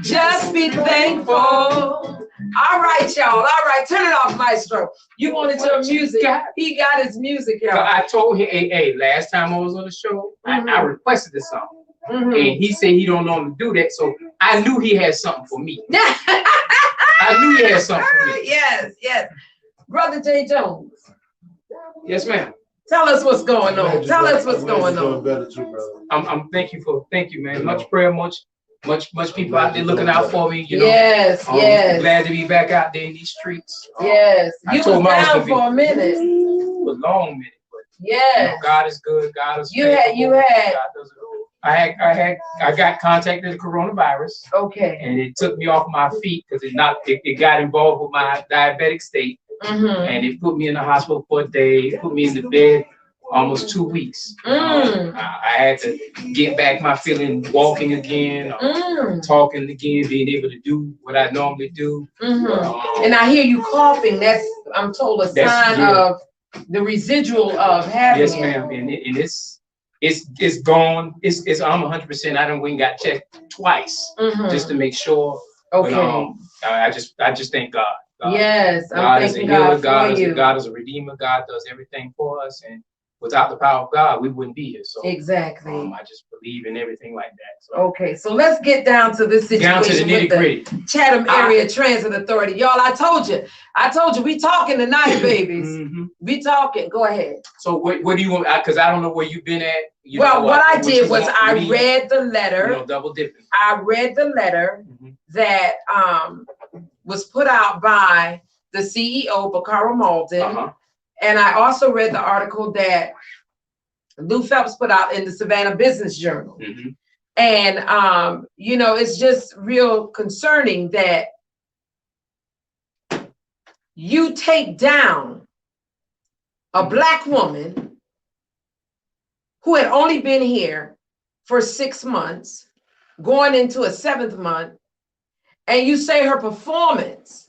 Just be thankful. All right, y'all. All right, turn it off, Maestro. You wanted your music. He got his music, y'all. I told him, hey, last time I was on the show, I requested this song. And he said he don't normally do that, so I knew he had something for me. I knew he had something for me. Yes, yes. Brother J. Jones. Yes, ma'am. Tell us what's going on. Tell us what's going on. Better too, brother. I'm thank you, man. Much prayer, much people out there looking out for me. You know. Yes, yes. Glad to be back out there in these streets. Yes. You was down for a minute. It was a long minute, but yes. You know, God is good. God is you had. I got contacted with coronavirus. Okay. And it took me off my feet because it got involved with my diabetic state. And it put me in the hospital for a day, put me in the bed almost 2 weeks. I had to get back my feeling, walking again, talking again, being able to do what I normally do. And I hear you coughing. I'm told a sign of the residual of having Yes, it. ma'am, and it's gone. It's I'm 100%. I done went and got checked twice just to make sure. Okay. But I just thank God. Yes, I'm God is a thanking healer. God for you. God is a redeemer. God does everything for us, and without the power of God, we wouldn't be here. So exactly. I just believe in everything like that. So. Okay, so let's get down to this situation. Down to the nitty-gritty. Chatham Area Transit Authority. Y'all, I told you, we talking tonight, babies. We talking. Go ahead. So what do you want? Because I don't know where you've been at. What I did was I read the letter. You know, double dipping. I read the letter that was put out by the CEO, Bakara Malden. And I also read the article that Lou Phelps put out in the Savannah Business Journal. And, you know, it's just real concerning that you take down a Black woman who had only been here for 6 months, going into a 7th month, and you say her performance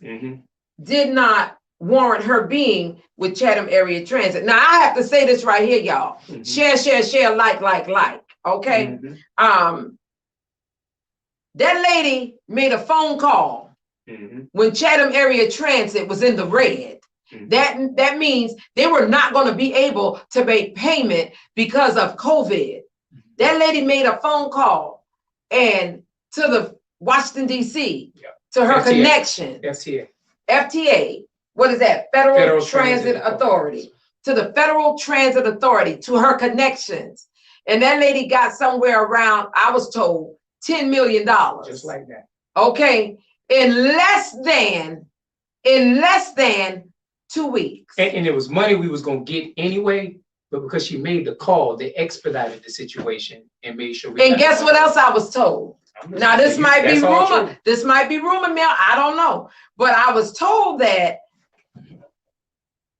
did not warrant her being with Chatham Area Transit. Now, I have to say this right here, y'all. Share, like, okay? That lady made a phone call when Chatham Area Transit was in the red. That means they were not going to be able to make payment because of COVID. That lady made a phone call and to the Washington, D.C., to her connection. FTA. What is that? Federal Transit Authority. To the Federal Transit Authority, to her connections. And that lady got somewhere around, I was told, $10 million. Just like that. Okay. In less than 2 weeks. And it was money we was going to get anyway, but because she made the call, they expedited the situation and made sure we. And guess what else I was told? Now, this might be rumor. This might be rumor mill. I don't know. But I was told that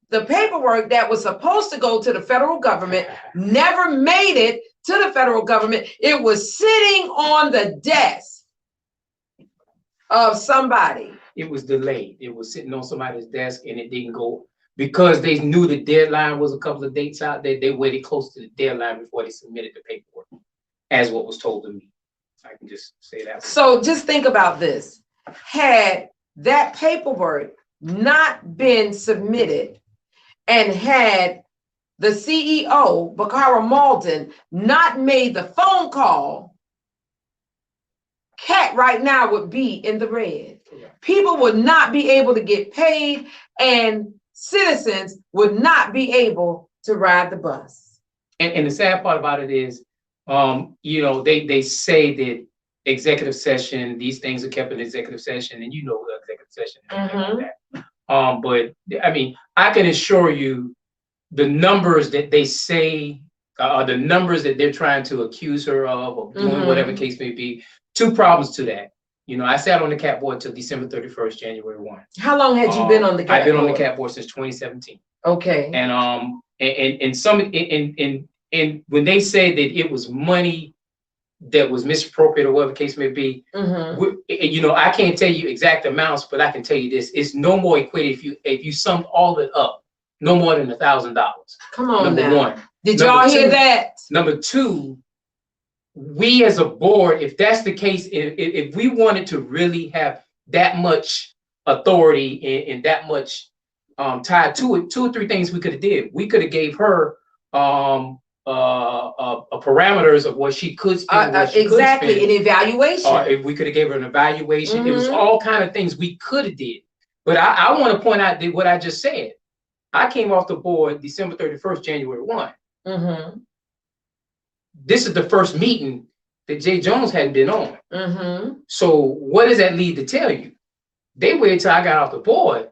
the paperwork that was supposed to go to the federal government never made it to the federal government. It was sitting on the desk of somebody. It was delayed. It was sitting on somebody's desk and it didn't go because they knew the deadline was a couple of dates out there. They waited close to the deadline before they submitted the paperwork, as what was told to me. I can just say that. So just think about this. Had that paperwork not been submitted and had the CEO, Bakara Malden, not made the phone call, Cat right now would be in the red. People would not be able to get paid and citizens would not be able to ride the bus. And the sad part about it is, you know, they say that executive session, these things are kept in executive session, and you know the executive session and everything like that. But I mean, I can assure you the numbers that they say are the numbers that they're trying to accuse her of doing whatever case may be. Two problems to that. You know, I sat on the CAT board till December 31st, January 1. How long had you been on the CAT board? I've been on the CAT board since 2017. Okay. And when they say that it was money that was misappropriated or whatever the case may be, you know, I can't tell you exact amounts, but I can tell you this: it's no more equated if you summed all it up, no more than $1,000. Come on, number one. Did y'all hear that? Number two, we as a board, if that's the case, if we wanted to really have that much authority and that much tied to it, 2 or 3 things we could have did. We could have gave her parameters of what she could spend. Exactly, an evaluation. If we could have gave her an evaluation, it was all kind of things we could have did. But I want to point out that what I just said. I came off the board December 31st, January 1. This is the first meeting that Jay Jones hadn't been on. So what does that lead to tell you? They waited till I got off the board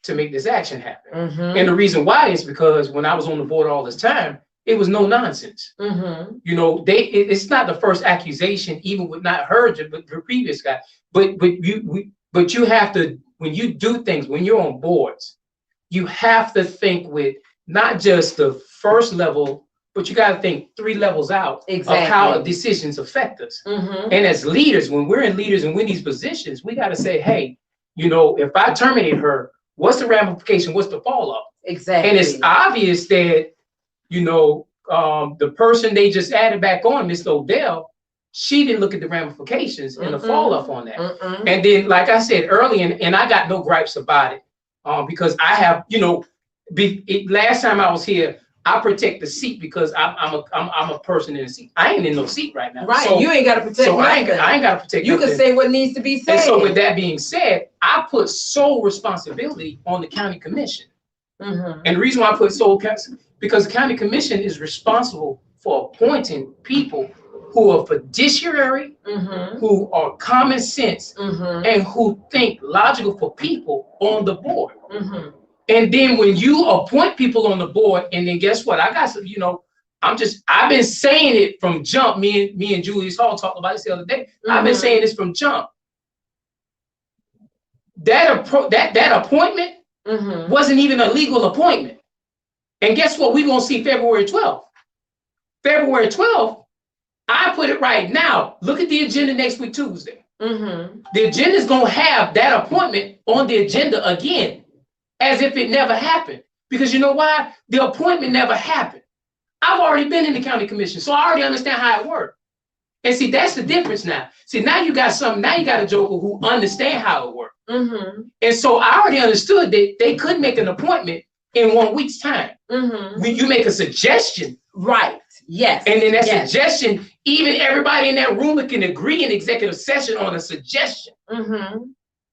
to make this action happen. And the reason why is because when I was on the board all this time, it was no nonsense. You know, it's not the first accusation, even with not her, but the previous guy. But you have to, when you do things, when you're on boards, you have to think with not just the first level, but you got to think 3 levels out of how decisions affect us. And as leaders, when we're in leaders and we're in these positions, we got to say, hey, you know, if I terminate her, what's the ramification? What's the fall off? Exactly. And it's obvious that, you know, the person they just added back on, Miss Odell, she didn't look at the ramifications and the fall off on that. And then, like I said earlier, and I got no gripes about it, because I have, you know, last time I was here, I protect the seat because I'm a person in the seat. I ain't in no seat right now. Right, So, you ain't got to protect so I nothing. ain't got to protect You nothing. can say what needs to be said. And so with that being said, I put sole responsibility on the county commission. And the reason why I put sole, because the county commission is responsible for appointing people who are fiduciary, who are common sense, and who think logical for people on the board. And then when you appoint people on the board, and then guess what? I got some, you know, I've been saying it from jump. Me and Julius Hall talked about this the other day. I've been saying this from jump. That appointment wasn't even a legal appointment. And guess what? We're gonna see February 12th. February 12th, I put it right now. Look at the agenda next week, Tuesday. The agenda is gonna have that appointment on the agenda again, as if it never happened. Because you know why? The appointment never happened. I've already been in the county commission, so I already understand how it works. And see, that's the difference now. See, now you got a joker who understand how it works. And so I already understood that they could make an appointment in 1 week's time. When you make a suggestion. Right, yes. And then that suggestion, even everybody in that room can agree in executive session on a suggestion.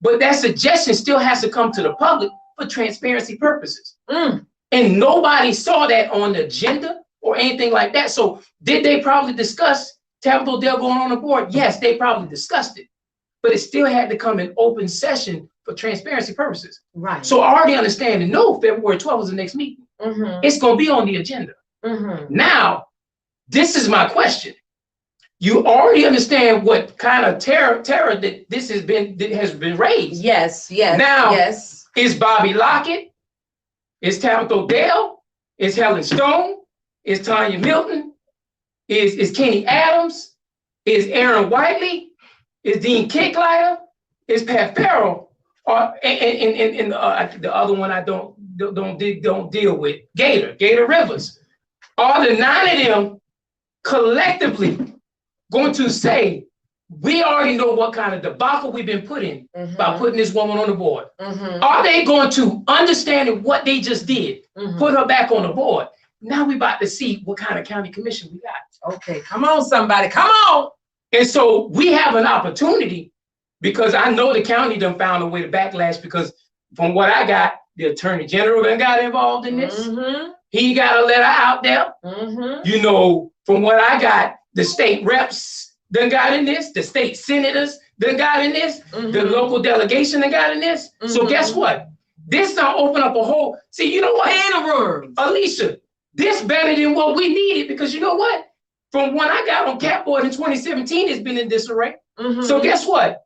But that suggestion still has to come to the public for transparency purposes. And nobody saw that on the agenda or anything like that. So did they probably discuss Tabitha Odell going on the board? Yes, they probably discussed it. But it still had to come in open session for transparency purposes. Right. So I already understand and know February 12th is the next meeting. It's going to be on the agenda. Now, this is my question. You already understand what kind of terror that this has been raised. Yes. Now, is Bobby Lockett, is Tabitha Odell, is Helen Stone, is Tanya Milton, is Kenny Adams, is Aaron Whiteley, is Dean Kicklighter, is Pat Farrell, and the other one I don't deal with, Gator Rivers. Are the 9 of them collectively going to say, we already know what kind of debacle we've been put in by putting this woman on the board? Are they going to understand what they just did, put her back on the board? Now we about to see what kind of county commission we got. Okay, come on, somebody, come on. And so we have an opportunity, because I know the county done found a way to backlash, because from what I got, the attorney general done got involved in this. He got a letter out there. You know, from what I got, the state reps done got in this, the state senators done got in this, the local delegation done got in this. So guess what? This don't open up a whole, see, you know what? In a room. Alicia, this better than what we needed, because you know what? From when I got on Catboard in 2017, it's been in disarray. So guess what?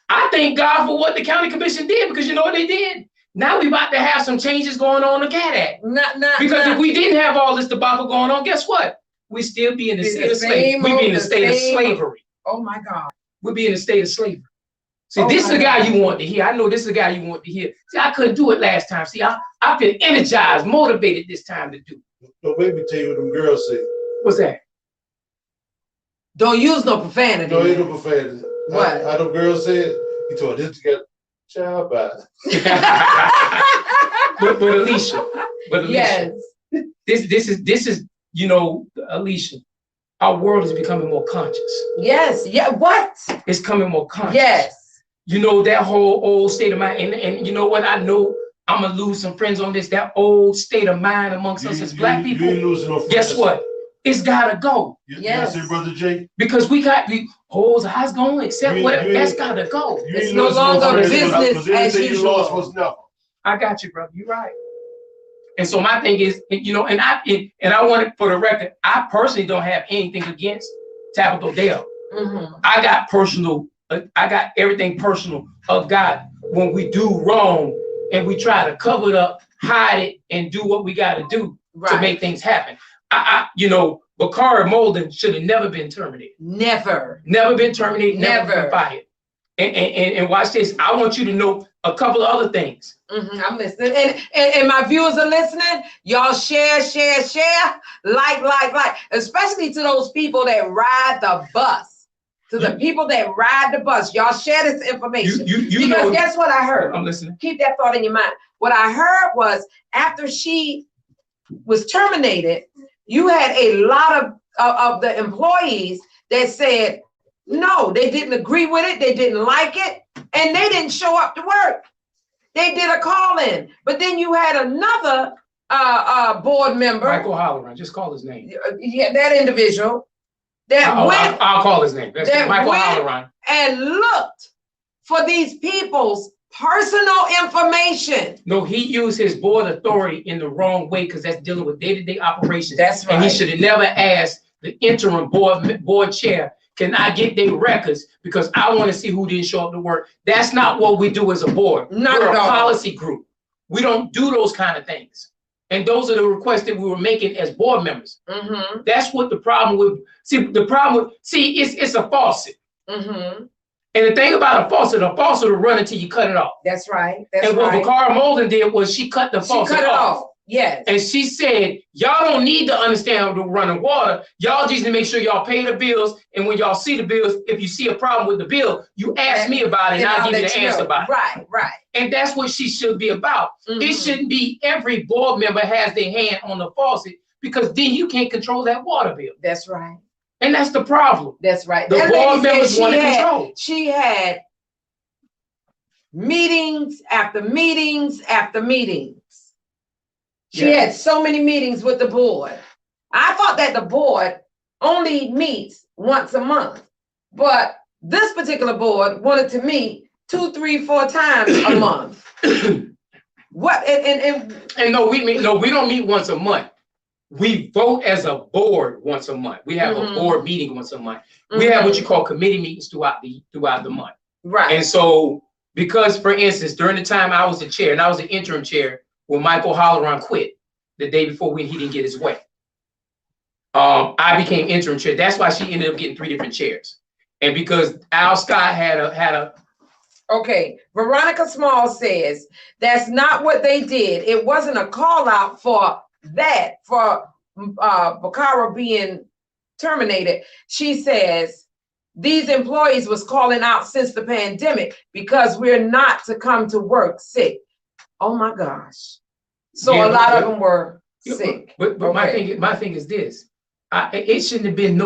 I thank God for what the county commission did, because you know what they did? Now we about to have some changes going on the CAT Act. Because if we didn't have all this debacle going on, guess what? We still be in the state of slavery. We'd be in the state of slavery. Oh my God. We'd be in the state of slavery. See, this is the guy you want to hear. I know this is the guy you want to hear. See, I couldn't do it last time. See, I feel energized, motivated this time to do. No, wait me tell you what them girls say. What's that? Don't use no profanity. No, ain't no profanity. What? How them girls said? He told this to get child back. but Alicia, yes. This is, you know, Alicia, our world is becoming more conscious. Yes. Yeah. What? It's coming more conscious. Yes. You know, that whole old state of mind, and you know what? I know I'm gonna lose some friends on this. That old state of mind amongst us as Black people. You ain't losing no friends. Guess what? It's gotta go. Yes. You Brother Jay? Because we hoes eyes going, except whatever. That's gotta go. It's no longer business as usual. Was nothing. I got you, brother. You're right. And so my thing is, you know, and I want it for the record, I personally don't have anything against Tabitha Odell. I got everything personal of God. When we do wrong and we try to cover it up, hide it, and do what we got to do to make things happen. You know, Bakari Molden should have never been terminated. Never been terminated, never been fired. And watch this. I want you to know a couple of other things. I'm listening. And my viewers are listening. Y'all share, like, especially to those people that ride the bus. To the people that ride the bus. Y'all share this information. You because know, guess what I heard? I'm listening. Keep that thought in your mind. What I heard was after she was terminated, you had a lot of the employees that said, no, they didn't agree with it. They didn't like it. And they didn't show up to work. They did a call in. But then you had another board member. Michael Holleran, just call his name. Yeah, that individual. I'll call his name. That's Michael Holleran. And looked for these people's personal information. No, he used his board authority in the wrong way because that's dealing with day-to-day operations. That's right. And he should have never asked the interim board chair, can I get their records? Because I want to see who didn't show up to work. That's not what we do as a board. We're a policy group. We don't do those kind of things. And those are the requests that we were making as board members. That's what the problem with, it's a faucet. And the thing about a faucet will run until you cut it off. That's right. And what Bakara Molden did was she cut the faucet off. Yes. And she said, y'all don't need to understand the running water. Y'all just need to make sure y'all pay the bills. And when y'all see the bills, if you see a problem with the bill, you ask me about it and I'll give you the answer about it. Right. And that's what she should be about. It shouldn't be every board member has their hand on the faucet because then you can't control that water bill. That's right. And that's the problem. That's right. The board members want to control. She had meetings after meetings after meetings. She had so many meetings with the board. I thought that the board only meets once a month, but this particular board wanted to meet 2, 3, 4 times a month. What? And no, we don't meet once a month. We vote as a board once a month. We have a board meeting once a month. We have what you call committee meetings throughout the month. Right. And so, because for instance, during the time I was the chair and I was the interim chair, when Michael Holleran quit the day before when he didn't get his way, I became interim chair. That's why she ended up getting 3 different chairs. And because Al Scott had a okay, Veronica Small says that's not what they did. It wasn't a call out for Bakara being terminated. She says these employees was calling out since the pandemic because we're not to come to work sick. Oh my gosh. So a lot of them were sick. But my thing is this. It shouldn't have been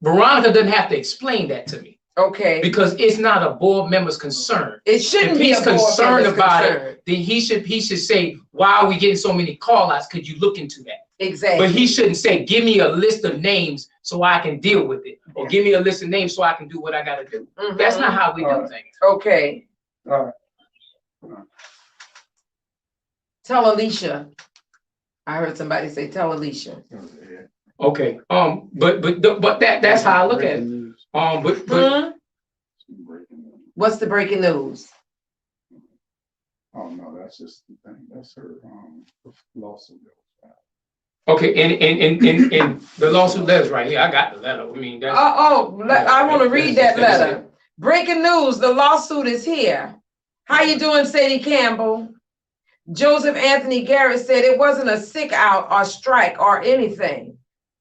Veronica doesn't have to explain that to me. Okay. Because it's not a board member's concern. It shouldn't be a board concerned about concern. it, then he should say, why are we getting so many call outs? Could you look into that? Exactly. But he shouldn't say, give me a list of names so I can deal with it. Or give me a list of names so I can do what I gotta do. That's not how we do things. Okay. All right. Tell Alicia. I heard somebody say, tell Alicia. Okay. But that's how I look at it. What's the breaking news? Oh no, that's just the thing. That's her lawsuit. Okay, and the lawsuit letter's right here. I got the letter. I mean, that's I want to read that letter. Breaking news: the lawsuit is here. How you doing, Sadie Campbell? Joseph Anthony Garrett said it wasn't a sick out or strike or anything.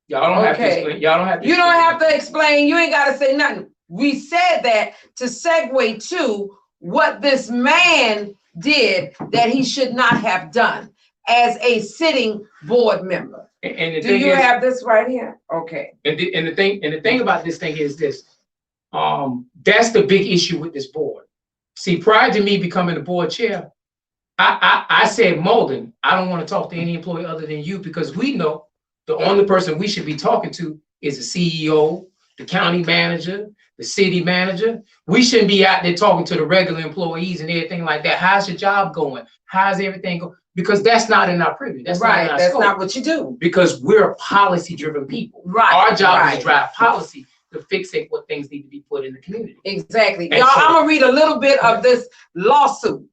Y'all don't have to explain. Y'all don't have to. You don't have to explain. You ain't got to say nothing. We said that to segue to what this man did that he should not have done as a sitting board member. And do you have this right here? Okay. And the thing about this thing is this. That's the big issue with this board. See, prior to me becoming the board chair, I said, Molden, I don't want to talk to any employee other than you because we know the only person we should be talking to is the CEO, the county manager, the city manager. We shouldn't be out there talking to the regular employees and everything like that. How's your job going? How's everything going? Because that's not in our privy. That's right. Not in our that's scope. not what you do. Because we're policy-driven people. Right. Our job is to drive policy to fixate what things need to be put in the community. Exactly. Y'all, I'm gonna read a little bit of this lawsuit.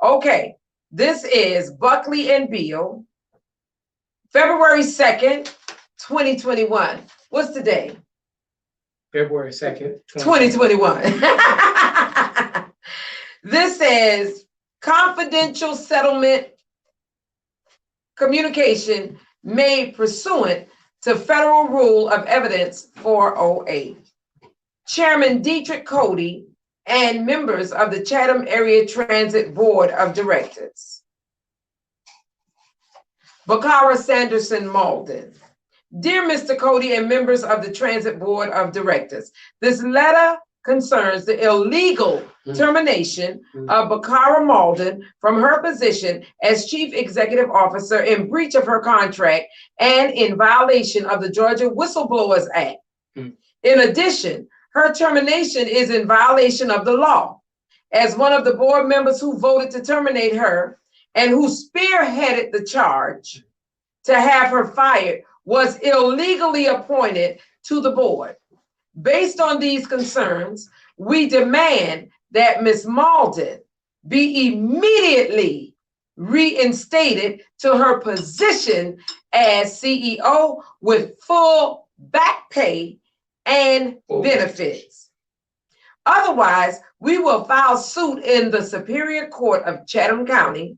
Okay. This is Buckley and Beal, February 2nd, 2021. What's today? February 2nd, 2021. This says confidential settlement communication made pursuant to Federal Rule of Evidence 408. Chairman Dietrich Cody and members of the Chatham Area Transit Board of Directors. Bakara Sanderson Malden. Dear Mr. Cody and members of the Transit Board of Directors, this letter concerns the illegal termination of Bakara Malden from her position as Chief Executive Officer in breach of her contract and in violation of the Georgia Whistleblowers Act. In addition, her termination is in violation of the law. As one of the board members who voted to terminate her and who spearheaded the charge to have her fired, was illegally appointed to the board. Based on these concerns, we demand that Ms. Malden be immediately reinstated to her position as CEO with full back pay and benefits. Otherwise, we will file suit in the Superior Court of Chatham County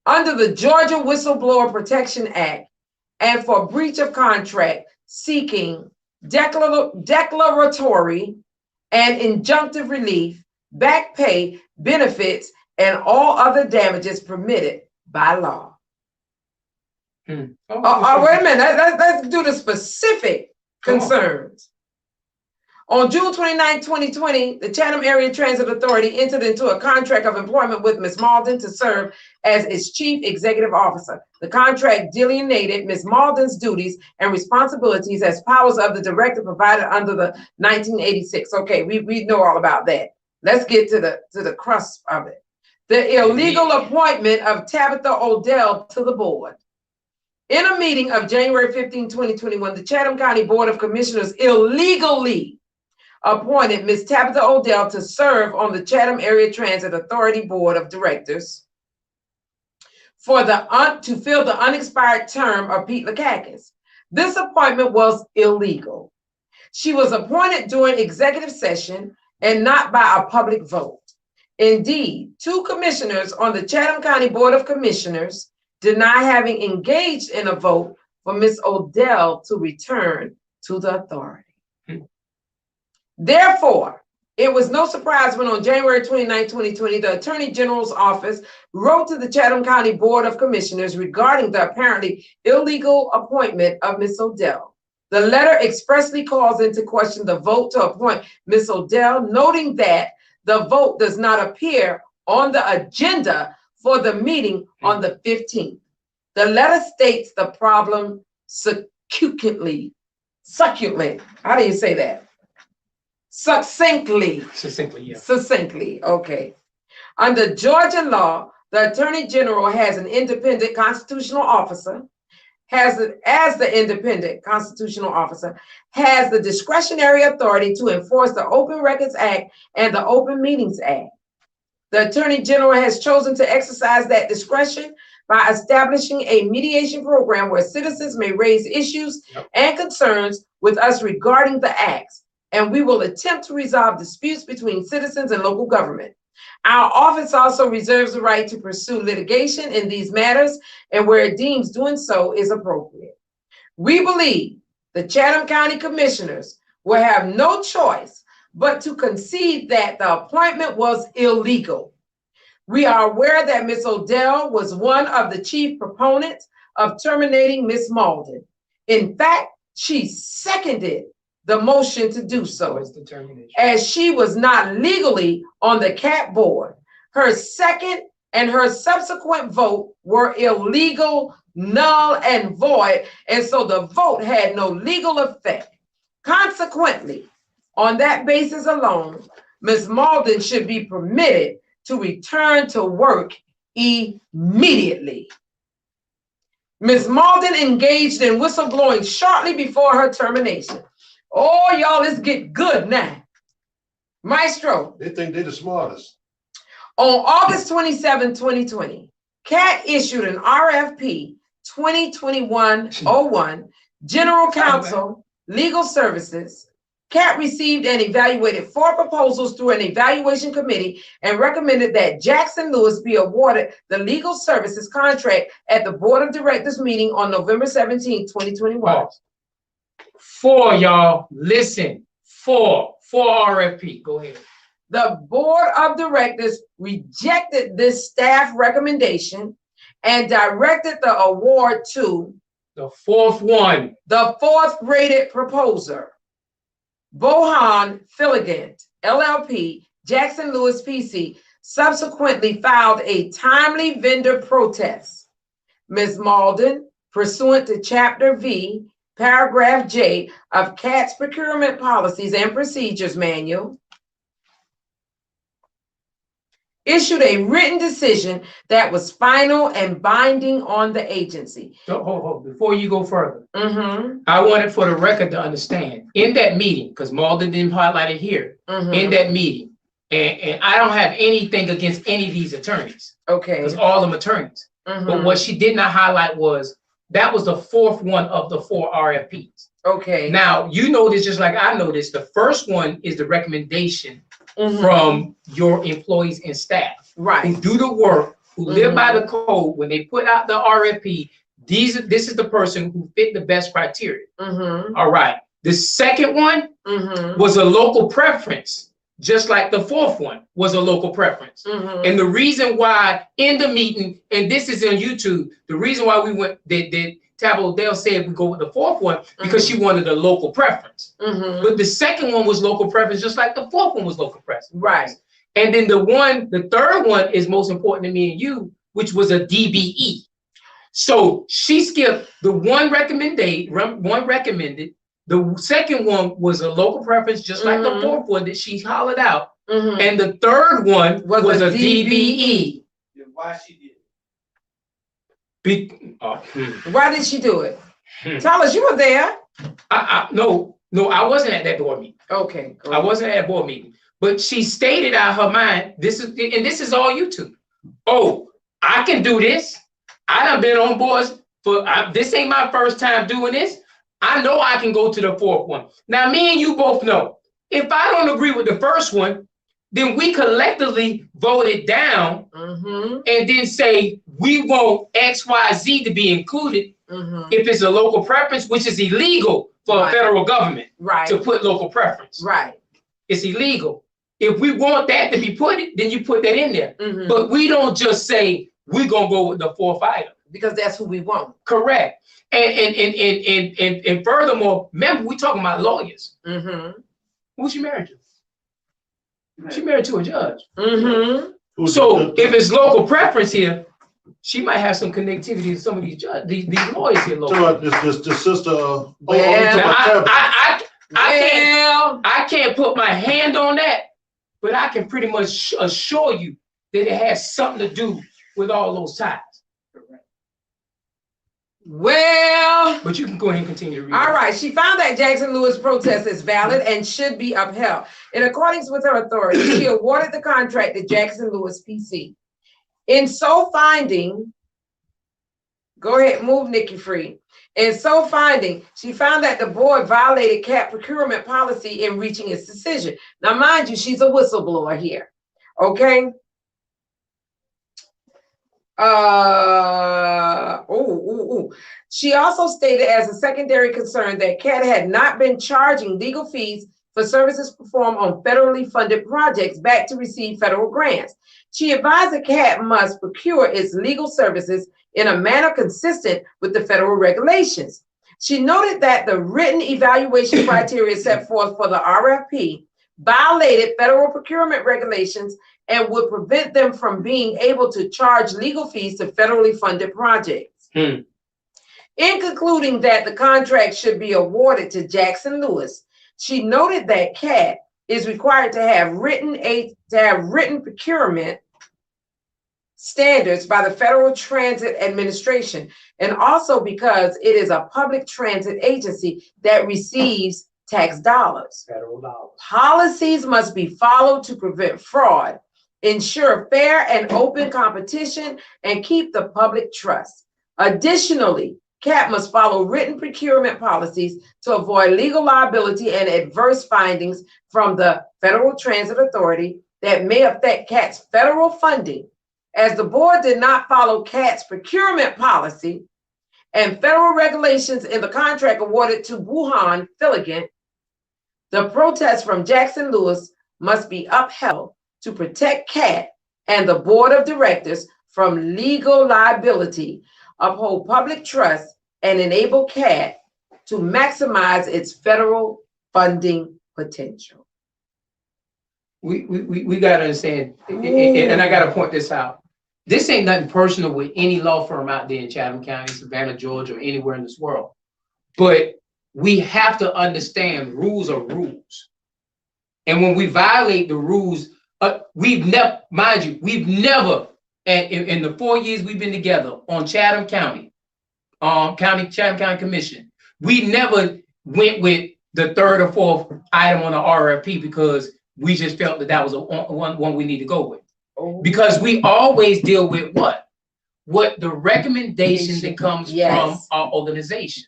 under the Georgia Whistleblower Protection Act and for breach of contract, seeking declaratory and injunctive relief, back pay, benefits, and all other damages permitted by law. Wait a minute, let's do the specific concerns. On June 29, 2020, the Chatham Area Transit Authority entered into a contract of employment with Ms. Malden to serve as its Chief Executive Officer. The contract delineated Ms. Malden's duties and responsibilities as powers of the director provided under the 1986. Okay, we know all about that. Let's get to the crux of it. The illegal appointment of Tabitha Odell to the board. In a meeting of January 15, 2021, the Chatham County Board of Commissioners illegally appointed Ms. Tabitha Odell to serve on the Chatham Area Transit Authority Board of Directors to fill the unexpired term of Pete Lakakis. This appointment was illegal. She was appointed during executive session and not by a public vote. Indeed, 2 commissioners on the Chatham County Board of Commissioners deny having engaged in a vote for Ms. Odell to return to the authority. Therefore, it was no surprise when on January 29, 2020, the Attorney General's office wrote to the Chatham County Board of Commissioners regarding the apparently illegal appointment of Ms. Odell. The letter expressly calls into question the vote to appoint Ms. Odell, noting that the vote does not appear on the agenda for the meeting on the 15th. The letter states the problem succinctly. How do you say that? Succinctly, yeah. Succinctly, okay. Under Georgia law, the Attorney General has an independent constitutional officer, has the discretionary authority to enforce the Open Records Act and the Open Meetings Act. The Attorney General has chosen to exercise that discretion by establishing a mediation program where citizens may raise issues and concerns with us regarding the acts, and we will attempt to resolve disputes between citizens and local government. Our office also reserves the right to pursue litigation in these matters and where it deems doing so is appropriate. We believe the Chatham County Commissioners will have no choice but to concede that the appointment was illegal. We are aware that Ms. Odell was one of the chief proponents of terminating Ms. Malden. In fact, she seconded the motion to do so, as she was not legally on the CAT board. Her second and her subsequent vote were illegal, null, and void, and so the vote had no legal effect. Consequently, on that basis alone, Ms. Malden should be permitted to return to work immediately. Ms. Malden engaged in whistleblowing shortly before her termination. Oh, y'all, let's get good now. Maestro. They think they're the smartest. On August 27, 2020, CAT issued an RFP 2021-01, General Counsel, Legal Services, CAT received and evaluated 4 proposals through an evaluation committee and recommended that Jackson Lewis be awarded the legal services contract at the Board of Directors meeting on November 17, 2021. 4, y'all, listen, 4 RFP, go ahead. The Board of Directors rejected this staff recommendation and directed the award to the 4th one, the 4th rated proposer, Bohan Filigant, LLP, Jackson Lewis PC, subsequently filed a timely vendor protest. Ms. Malden, pursuant to Chapter V, Paragraph J of CAT's Procurement Policies and Procedures Manual, issued a written decision that was final and binding on the agency. So, hold. Before you go further, I wanted for the record to understand, in that meeting, because Malden didn't highlight it here, in that meeting, and I don't have anything against any of these attorneys. Okay. Because all of them attorneys. But what she did not highlight was, that was the 4th one of the 4 RFPs. Okay. Now, you know this just like I know this. The first one is the recommendation from your employees and staff. Right. Who do the work, who live by the code. When they put out the RFP, this is the person who fit the best criteria. All right. The second one was a local preference, just like the 4th one was a local preference. And the reason why in the meeting, and this is on YouTube, the reason why we went, Tabitha Dale said we go with the 4th one because she wanted a local preference. But the second one was local preference, just like the 4th one was local preference. Right. And then the third one is most important to me and you, which was a DBE. So she skipped the one recommended. The second one was a local preference, just like the 4th one that she hollered out. And the third one was a DBE. Why she did it? Why did she do it? Tell us, you were there. No, I wasn't at that board meeting. Okay. I wasn't at that board meeting. But she stated out her mind, this is all YouTube. Oh, I can do this. I done been on boards for, this ain't my first time doing this. I know I can go to the 4th one. Now, me and you both know, if I don't agree with the first one, then we collectively vote it down and then say, we want X, Y, Z to be included if it's a local preference, which is illegal for a federal government to put local preference. Right. It's illegal. If we want that to be put, then you put that in there. But we don't just say, we're going to go with the 4th item. Because that's who we want. Correct. And furthermore, remember, we talking about lawyers. Who's she married to? She married to a judge. So if it's local preference here, she might have some connectivity to some of these these lawyers here. The sister. I can't put my hand on that, but I can pretty much assure you that it has something to do with all those ties. Well, but you can go ahead and continue to read. All right. She found that Jackson Lewis protest is valid and should be upheld. In accordance with her authority, she awarded the contract to Jackson Lewis PC. In so finding, go ahead, move Nikki Free. In so finding, she found that the board violated CAT procurement policy in reaching its decision. Now, mind you, she's a whistleblower here. Okay. She also stated as a secondary concern that CAT had not been charging legal fees for services performed on federally funded projects back to receive federal grants. She advised that CAT must procure its legal services in a manner consistent with the federal regulations. She noted that the written evaluation criteria set forth for the RFP violated federal procurement regulations and would prevent them from being able to charge legal fees to federally funded projects. In concluding that the contract should be awarded to Jackson Lewis, she noted that CAT is required to have written procurement standards by the Federal Transit Administration, and also because it is a public transit agency that receives tax dollars. Federal dollars. Policies must be followed to prevent fraud, ensure fair and open competition, and keep the public trust. Additionally, CAT must follow written procurement policies to avoid legal liability and adverse findings from the Federal Transit Authority that may affect CAT's federal funding. As the board did not follow CAT's procurement policy and federal regulations in the contract awarded to Wuhan Filligant, the protest from Jackson Lewis must be upheld to protect CAT and the board of directors from legal liability, uphold public trust, and enable CAT to maximize its federal funding potential. We got to understand, and I got to point this out. This ain't nothing personal with any law firm out there in Chatham County, Savannah, Georgia, or anywhere in this world. But we have to understand rules are rules. And when we violate the rules, we've never, mind you, we've never, in the 4 years we've been together on Chatham County, Chatham County Commission, we never went with the third or fourth item on the RFP because we just felt that that was one we need to go with. Because we always deal with what the recommendation that comes from our organization.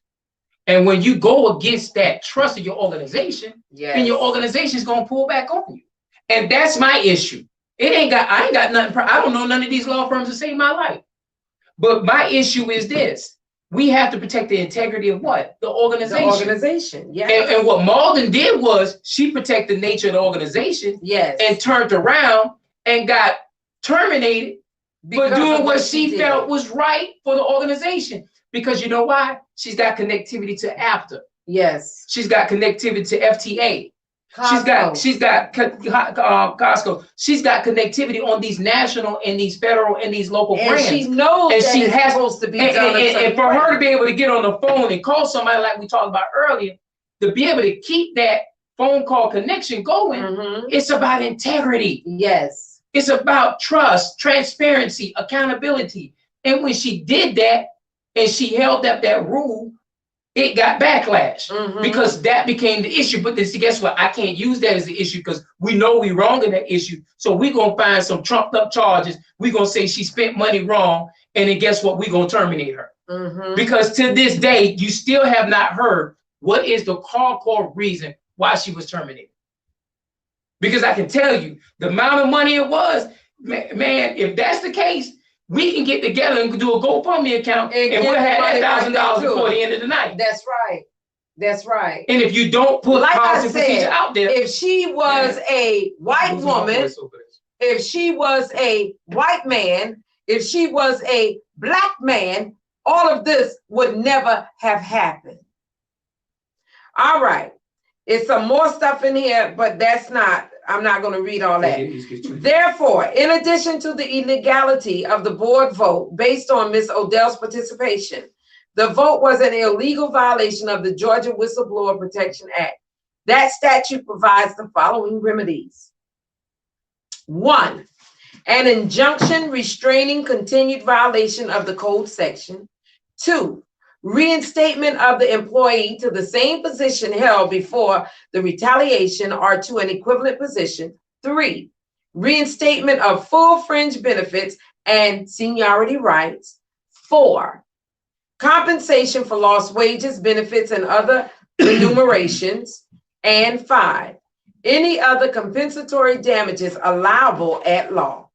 And when you go against that trust of your organization, then your organization is going to pull back on you. And that's my issue. I ain't got nothing. I don't know none of these law firms to save my life. But my issue is this. We have to protect the integrity of what? The organization. The organization, yes. And what Malden did was she protected the nature of the organization. Yes. And turned around and got terminated for doing what she felt was right for the organization. Because you know why? She's got connectivity to AFTA. Yes. She's got connectivity to FTA. Costco. She's got Costco. She's got connectivity on these national and these federal and these local brands. And she knows and that she it's has, supposed to be done. And for her to be able to get on the phone and call somebody like we talked about earlier, to be able to keep that phone call connection going, it's about integrity. Yes. It's about trust, transparency, accountability. And when she did that and she held up that rule, it got backlash because that became the issue. But then, see, guess what? I can't use that as the issue because we know we're wrong in that issue. So we're going to find some trumped up charges. We're going to say she spent money wrong. And then guess what? We're going to terminate her. Because to this day, you still have not heard what is the core reason why she was terminated. Because I can tell you the amount of money it was, man, if that's the case, we can get together and do a GoFundMe account and we'll have $1,000 before the end of the night. That's right. That's right. And if you don't put policy procedure out there. If she was a white woman, if she was a white man, if she was a black man, all of this would never have happened. All right. It's some more stuff in here, but I'm not going to read all that. Therefore, in addition to the illegality of the board vote based on Ms. Odell's participation, the vote was an illegal violation of the Georgia Whistleblower Protection Act. That statute provides the following remedies. 1, an injunction restraining continued violation of the code section. 2, reinstatement of the employee to the same position held before the retaliation or to an equivalent position. 3, reinstatement of full fringe benefits and seniority rights. 4, compensation for lost wages, benefits, and other remunerations. And 5, any other compensatory damages allowable at law.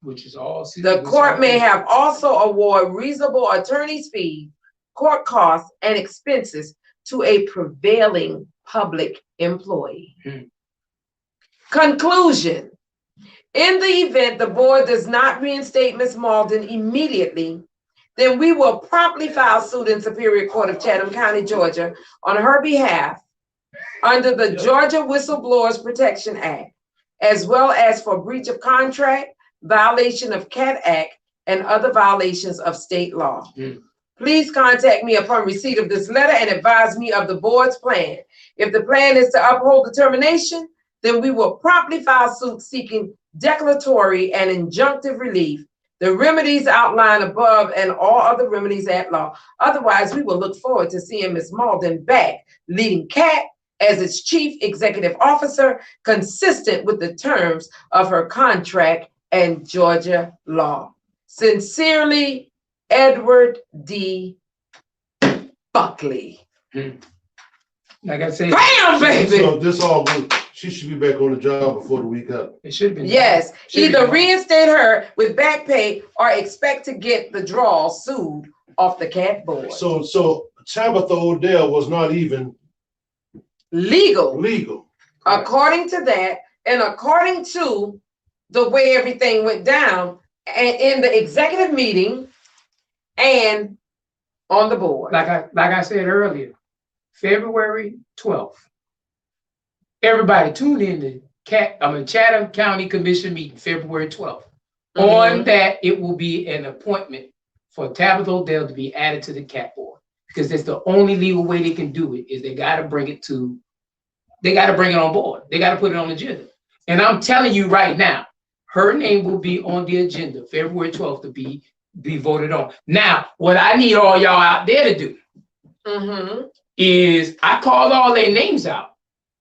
Which is all. The court may have also award reasonable attorney's fees, court costs, and expenses to a prevailing public employee. Conclusion. In the event the board does not reinstate Ms. Malden immediately, then we will promptly file suit in Superior Court of Chatham County, Georgia, on her behalf under the Georgia Whistleblowers Protection Act, as well as for breach of contract, violation of CAT Act, and other violations of state law. Please contact me upon receipt of this letter and advise me of the board's plan. If the plan is to uphold the termination, then we will promptly file suit seeking declaratory and injunctive relief, the remedies outlined above, and all other remedies at law. Otherwise, we will look forward to seeing Ms. Malden back, leading CAT as its chief executive officer, consistent with the terms of her contract and Georgia law. Sincerely, Edward D. Buckley. Like I said, Bam, baby. So this all good. She should be back on the job before the week up. it should have been. Yes, Should be either done. reinstate her with back pay or expect to get the draw sued off the cat board. So Tabitha Odell was not even Legal, legal. according to that, and according to the way everything went down and in the executive meeting and on the board. Like I said earlier, February 12th. Everybody tune in to Chatham County Commission meeting, February 12th. On that, it will be an appointment for Tabitha Odell to be added to the cat board. Because that's the only legal way they can do it, is they gotta bring it on board. They gotta put it on the agenda. And I'm telling you right now, her name will be on the agenda, February 12th, to be voted on. Now, what I need all y'all out there to do is, I called all their names out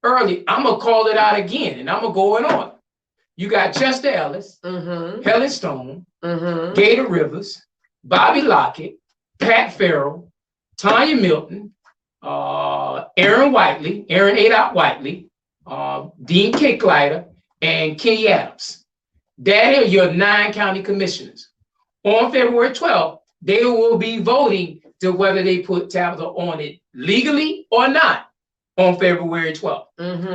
early. I'm gonna call it out again, and I'm gonna go on. You got Chester Ellis, Helen Stone, Gator Rivers, Bobby Lockett, Pat Farrell, Tanya Milton, Aaron Adolph Whiteley, Dean Kicklighter, and Kenny Adams. That are your 9 county commissioners. On February 12th, they will be voting to whether they put Tabitha on it legally or not on February 12th.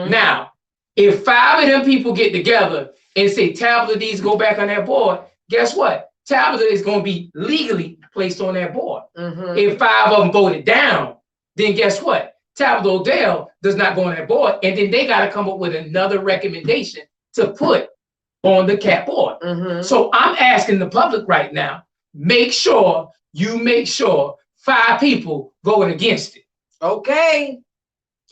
Now, if 5 of them people get together and say Tabitha needs to go back on that board, guess what? Tabitha is going to be legally placed on that board. If 5 of them voted down, then guess what? Tabitha Odell does not go on that board, and then they got to come up with another recommendation to put on the cat board. So I'm asking the public right now, make sure 5 people voting against it. Okay.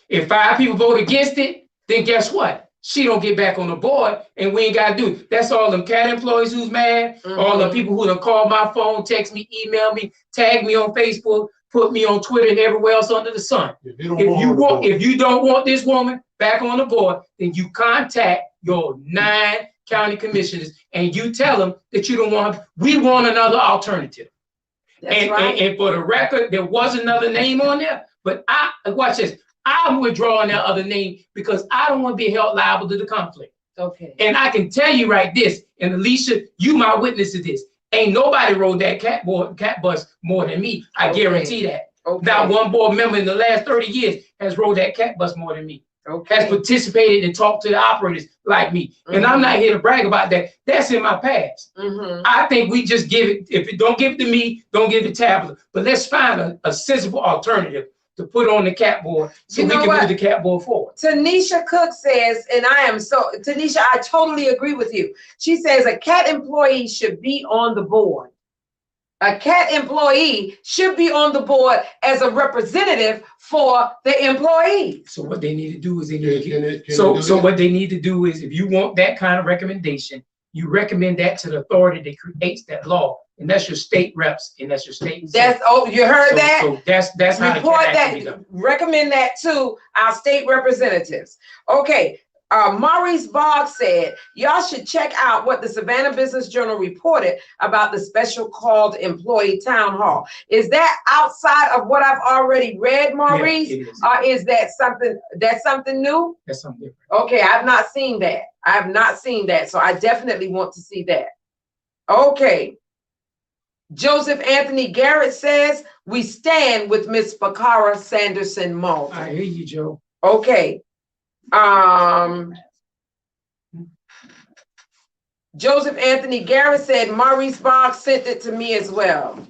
If 5 people vote against it, then guess what? She don't get back on the board, and we ain't got to do it. That's all them cat employees who's mad, all the people who done called my phone, text me, email me, tag me on Facebook, put me on Twitter and everywhere else under the sun. If you don't want this woman back on the board, then you contact your 9 county commissioners and you tell them that you don't want, we want another alternative. And for the record, there was another name on there, but watch this. I'm withdrawing that other name because I don't want to be held liable to the conflict. Okay. And I can tell you right this, and Alicia, you my witness to this. Ain't nobody rode that cat bus more than me. I guarantee that. Not one board member in the last 30 years has rode that cat bus more than me. Has participated and talked to the operators like me. And I'm not here to brag about that. That's in my past. I think we just give it, if you don't give it to me, don't give it to Tabitha. But let's find a sensible alternative to put on the cat board so we can move the cat board forward. Tanisha Cook says, and Tanisha, I totally agree with you. She says a cat employee should be on the board. A cat employee should be on the board as a representative for the employee. So what they need to do is what they need to do is, if you want that kind of recommendation, you recommend that to the authority that creates that law, and that's your state reps and that's your state. You heard that? So that's how report that. Recommend that to our state representatives. Okay. Maurice Boggs said, y'all should check out what the Savannah Business Journal reported about the special called employee town hall. Is that outside of what I've already read, Maurice? Yeah, it is. Or is that something new? That's something different. Okay, I've not seen that. I have not seen that. So I definitely want to see that. Okay. Joseph Anthony Garrett says, we stand with Miss Bakara Sanderson Malton. I hear you, Joe. Okay. Joseph Anthony Garrett said Maurice Boggs sent it to me as well.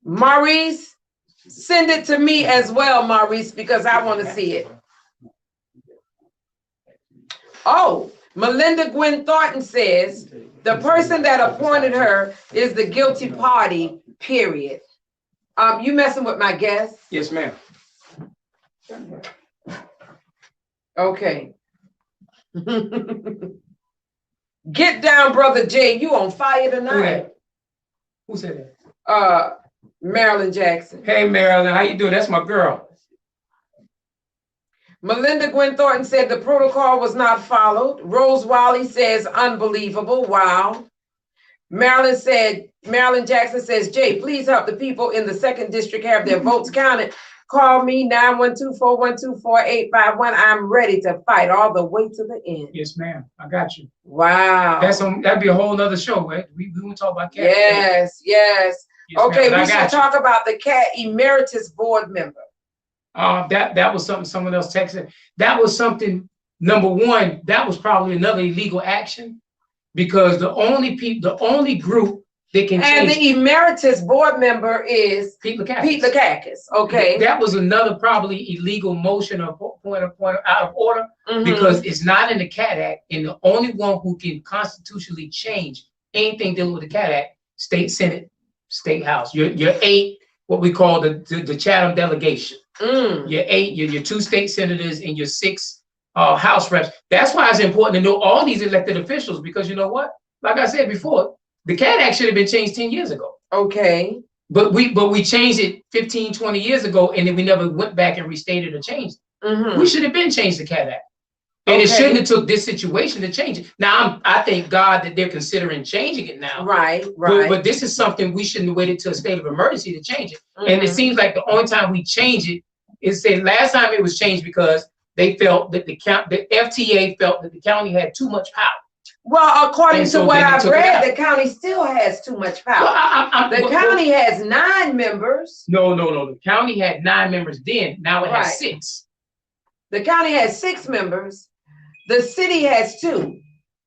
Maurice, send it to me as well, Maurice, because I want to see it. Oh, Melinda Gwen Thornton says the person that appointed her is the guilty party, period. You messing with my guess? Yes, ma'am. Okay. Get down, Brother Jay. You on fire tonight. Who said that? Marilyn Jackson. Hey, Marilyn, how you doing? That's my girl. Melinda Gwen Thornton said the protocol was not followed. Rose Wally says unbelievable. Wow. Marilyn Jackson says, Jay, please help the people in the 2nd district have their votes counted. Call me 912-412-4851. I'm ready to fight all the way to the end. Yes, ma'am. I got you. Wow. That'd be a whole nother show, right? We won't talk about cat. Yes. Yes, Okay, ma'am, we should talk about the cat emeritus board member. That was something someone else texted. That was something, number one, that was probably another illegal action because the only group that can and change. The emeritus board member is Pete Lakakis. Pete Lakakis. Okay. That was another probably illegal motion or point out of order because it's not in the Cat Act, and the only one who can constitutionally change anything dealing with the Cat Act, state Senate, state House. Your 8, what we call the Chatham delegation. Your 8, your 2 state senators and your 6 House reps. That's why it's important to know all these elected officials because you know what? Like I said before, the Cat Act should have been changed 10 years ago. Okay. But we changed it 15, 20 years ago, and then we never went back and restated or changed it. We should have been changed the Cat Act. And it shouldn't have took this situation to change it. Now, I thank God that they're considering changing it now. Right. But this is something we shouldn't have waited to a state of emergency to change it. And it seems like the only time we change it is say last time it was changed because they felt that the FTA felt that the county had too much power. Well, according to what I've read, the county still has too much power. The county has 9 members. No. The county had 9 members then. Now it has 6. The county has 6 members. The city has 2,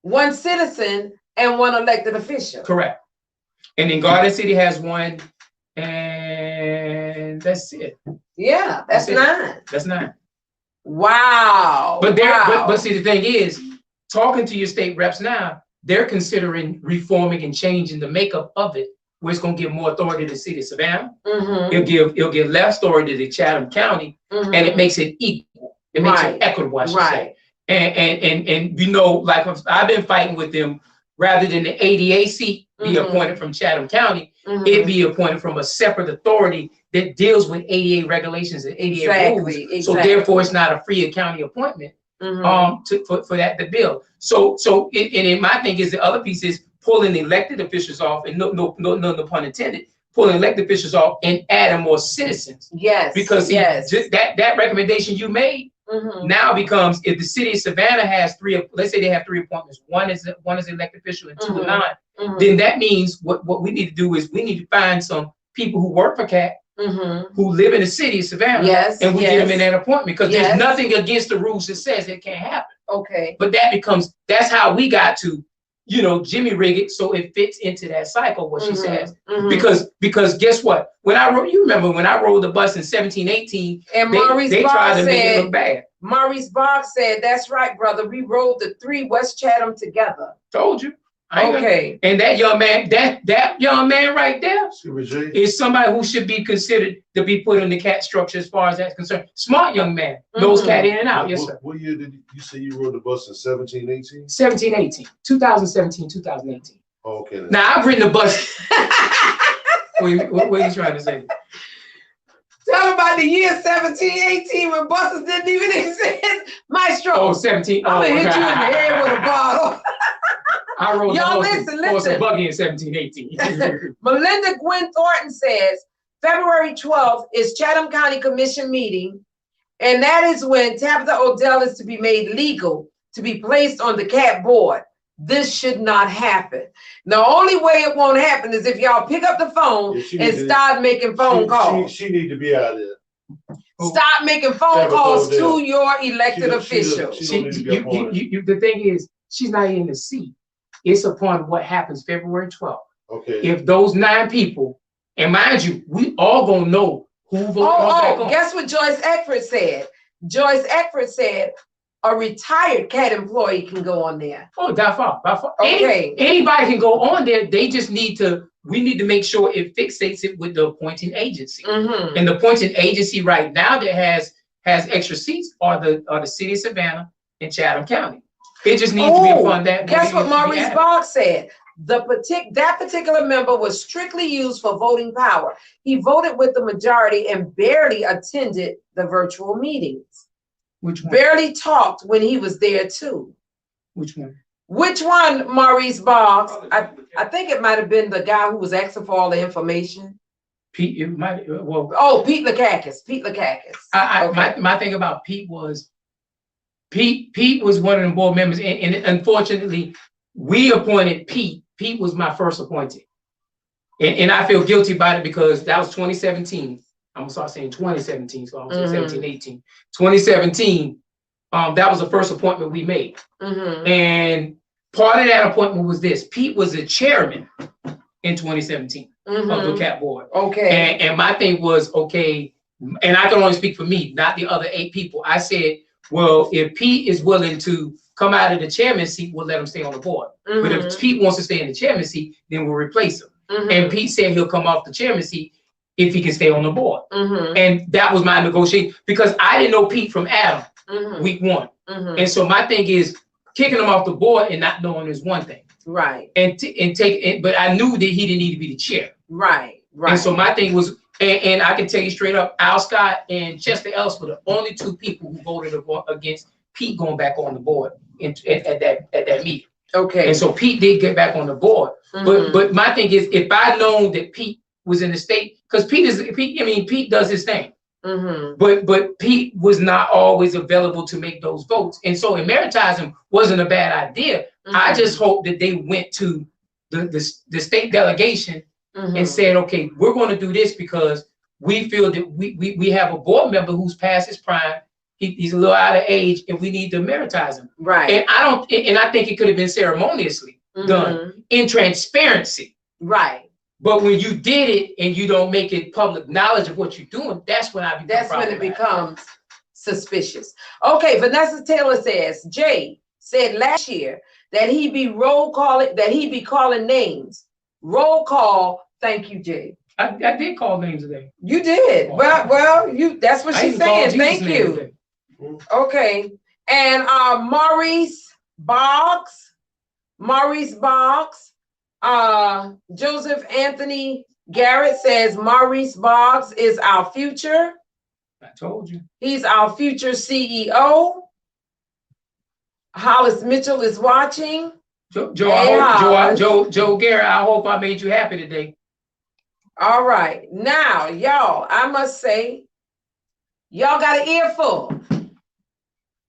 1 citizen and 1 elected official. Correct. And then Garden City has 1, and that's it. Yeah, that's 9. That's 9. Wow. But see, the thing is, talking to your state reps now, they're considering reforming and changing the makeup of it, where it's going to give more authority to the city of Savannah. It'll give less authority to Chatham County, and it makes it equal. It makes it equitable, I should say. And you know, like I've been fighting with them, rather than the ADA seat be appointed from Chatham County, it be appointed from a separate authority that deals with ADA regulations and ADA rules. So therefore, it's not a free county appointment. For that to build. So my thing is the other piece is pulling elected officials off, and no pun intended, pulling elected officials off and adding more citizens. Yes. Because that recommendation you made now becomes, if the city of Savannah has 3, let's say they have 3 appointments, one is elected official and 2 are not, then that means what we need to do is we need to find some people who work for CAT who live in the city of Savannah, and we get them in that appointment because there's nothing against the rules that says it can't happen. Okay. But that's how we got to, Jimmy rig it so it fits into that cycle, what she says. Because guess what? You remember when I rode the bus in 1718, and they tried to make it look bad. Maurice Boggs said, that's right, brother. We rode the 3 West Chatham together. Told you. Okay. And that young man, that young man right there is somebody who should be considered to be put in the CAT structure as far as that's concerned. Smart young man, knows CAT in and out. Yes, sir. What year did you say you rode the bus in 1718? 1718, 2017, 2018. Oh, okay. Now I've ridden the bus. What are you trying to say? Tell them about the year 1718 when buses didn't even exist. Maestro. Oh, 17. I'm going to hit you in the head with a bottle. I rode Y'all the horse and buggy in 1718. Melinda Gwen Thornton says, February 12th is Chatham County Commission meeting, and that is when Tabitha Odell is to be made legal to be placed on the CAT board. This should not happen. The only way it won't happen is if y'all pick up the phone and start making phone calls. She need to be out there. Stop making phone calls to your elected officials. The thing is, she's not in the seat. It's upon what happens February 12th. Okay. If those 9 people, and mind you, we all gonna know who voted. Guess what Joyce Eckford said? Joyce Eckford said a retired CAT employee can go on there. Oh, by far. Okay. Anybody can go on there. They just we need to make sure it fixates it with the appointing agency. And the appointing agency right now that has extra seats are the city of Savannah and Chatham County. It just needs to be upon that. Guess what Maurice Boggs said? That particular member was strictly used for voting power. He voted with the majority and barely attended the virtual meetings. Which one? Barely talked when he was there too. Which one? Which one, Maurice Boggs? I think it might have been the guy who was asking for all the information. Pete, it might, well. Oh, Pete Lakakis. Pete Lakakis. Okay. My thing about Pete was, Pete was one of the board members, and unfortunately, we appointed Pete. Pete was my first appointee. And I feel guilty about it because that was 2017. I'm gonna start saying 2017, so I was 17, 18. 2017, that was the first appointment we made. And part of that appointment was this: Pete was the chairman in 2017 of the CAP board. Okay. And my thing was, okay, and I can only speak for me, not the other 8 people. I said, well, if Pete is willing to come out of the chairman seat, we'll let him stay on the board. But if Pete wants to stay in the chairman seat, then we'll replace him. And Pete said he'll come off the chairman seat if he can stay on the board. And that was my negotiation, because I didn't know Pete from Adam week 1. And so my thing is, kicking him off the board and not knowing is one thing. Right. But I knew that he didn't need to be the chair. Right. Right. And so my thing was, and I can tell you straight up, Al Scott and Chester Ellis were the only 2 people who voted against Pete going back on the board at that meeting. Okay. And so Pete did get back on the board. But my thing is, if I'd known that Pete was in the state, because Pete does his thing. But Pete was not always available to make those votes. And so emeritizing wasn't a bad idea. I just hope that they went to the state delegation and said, okay, we're going to do this because we feel that we have a board member who's past his prime. He's a little out of age, and we need to emeritize him. Right. And I think it could have been ceremoniously done in transparency. Right. But when you did it and you don't make it public knowledge of what you're doing, that's when it becomes suspicious. Okay, Vanessa Taylor says, Jay said last year that he be calling names. Roll call. Thank you, Jay. I did call names today. You did. Well, that's what she's saying. Thank you. Okay. And Maurice Boggs, Joseph Anthony Garrett says Maurice Boggs is our future. I told you. He's our future CEO. Hollis Mitchell is watching. Joe Garrett, I hope I made you happy today. All right. Now, y'all, I must say, y'all got an earful.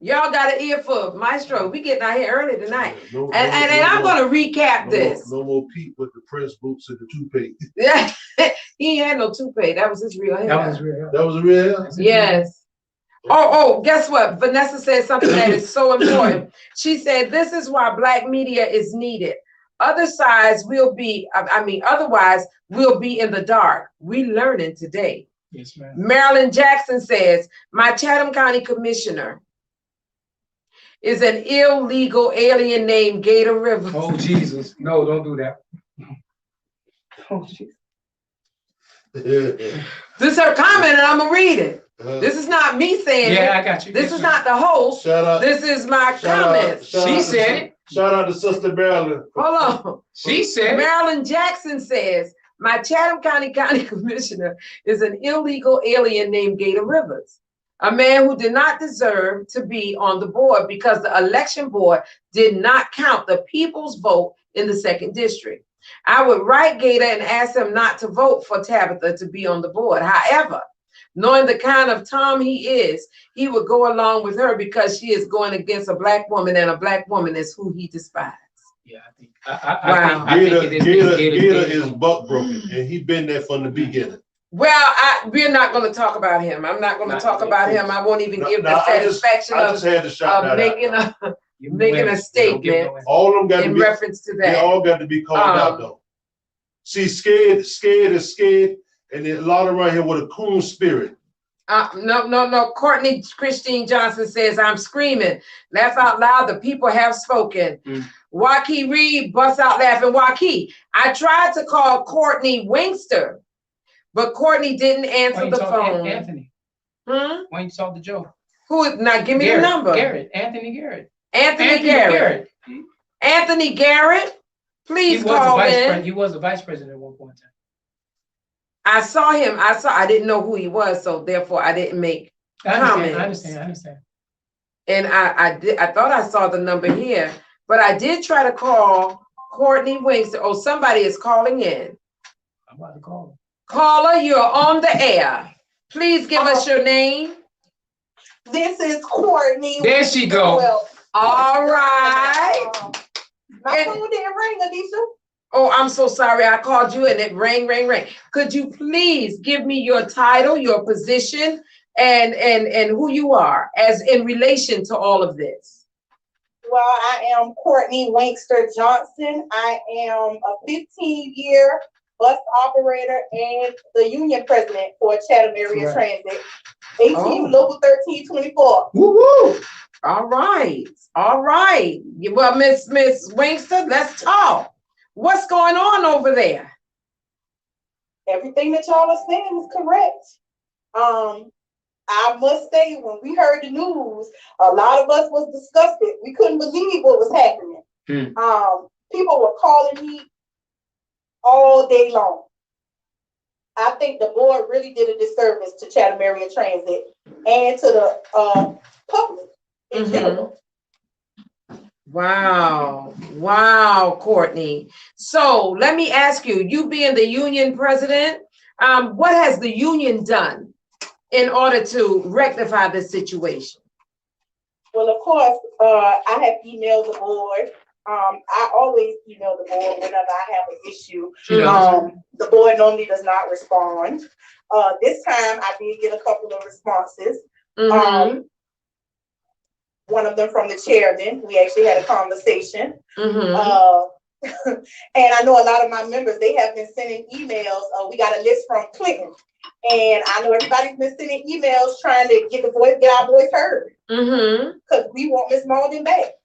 Y'all got an earful. Maestro, we getting out here early tonight. And I'm going to recap this. No more Pete with the Prince boots and the toupee. Yeah, he ain't had no toupee. That was his real hair. That was real. That was real hair? Yes. Oh, guess what? Vanessa said something that is so important. She said, this is why Black media is needed. Otherwise, we'll be in the dark. We learning today. Yes, ma'am. Marilyn Jackson says, my Chatham County commissioner is an illegal alien named Gator River. Oh, Jesus. No, don't do that. Oh, Jesus. This is her comment, and I'm going to read it. This is not me saying it. Yeah, I got you. This is not the host. This is my comment. She said it. Shout out to Sister Marilyn. Hold on. She said Marilyn Jackson says, my Chatham County commissioner is an illegal alien named Gator Rivers, a man who did not deserve to be on the board because the election board did not count the people's vote in the 2nd district. I would write Gator and ask him not to vote for Tabitha to be on the board. However, knowing the kind of Tom he is, he would go along with her because she is going against a Black woman, and a Black woman is who he despises. Yeah, I think Gator is buck broken, and he been there from the beginning. Well, we're not going to talk about him. I'm not going to talk about him. I won't even give the satisfaction of making a statement all of them got in to be, reference to that. They all got to be called out, though. See, scared is scared, and then a lot of right here with a coon spirit. No. Courtney Christine Johnson says, I'm screaming. Laugh out loud. The people have spoken. Waukee Reed busts out laughing. Waukee, I tried to call Courtney Wingster, but Courtney didn't answer the phone. Anthony. When you saw the joke. Who? Now give me the number. Anthony Garrett. Anthony Garrett. Please call in. He was a vice president at one point in time. I saw him. I didn't know who he was, so therefore I didn't make comments. I understand. And I thought I saw the number here. but I did try to call Courtney Winkster. Oh, somebody is calling in. I'm about to call her. Caller, you're on the air. Please give us your name. This is Courtney. There she go. Well, All right. my And- phone didn't ring, Alicia. Oh, I'm so sorry. I called you and it rang. Could you please give me your title, your position, and who you are as in relation to all of this? Well, I am Courtney Winkster Johnson. I am a 15-year bus operator and the union president for Chatham Area Transit. ATU Local 1324. Woo-woo. All right. Well, Miss Winkster, let's talk. What's going on over there? Everything that y'all are saying is correct. I must say, when we heard the news, a lot of us was disgusted. We couldn't believe what was happening. People were calling me all day long. I think the board really did a disservice to Chatham Area Transit and to the public in general. Wow, Courtney. So let me ask you, you being the union president, what has the union done in order to rectify this situation? Well, of course, I have emailed the board. I always email the board whenever I have an issue. The board normally does not respond. This time I did get a couple of responses. One of them from the chairman. We actually had a conversation. And I know a lot of my members, they have been sending emails. We got a list from Clinton. And I know everybody's been sending emails trying to get our voice heard. Because we want Ms. Malden back.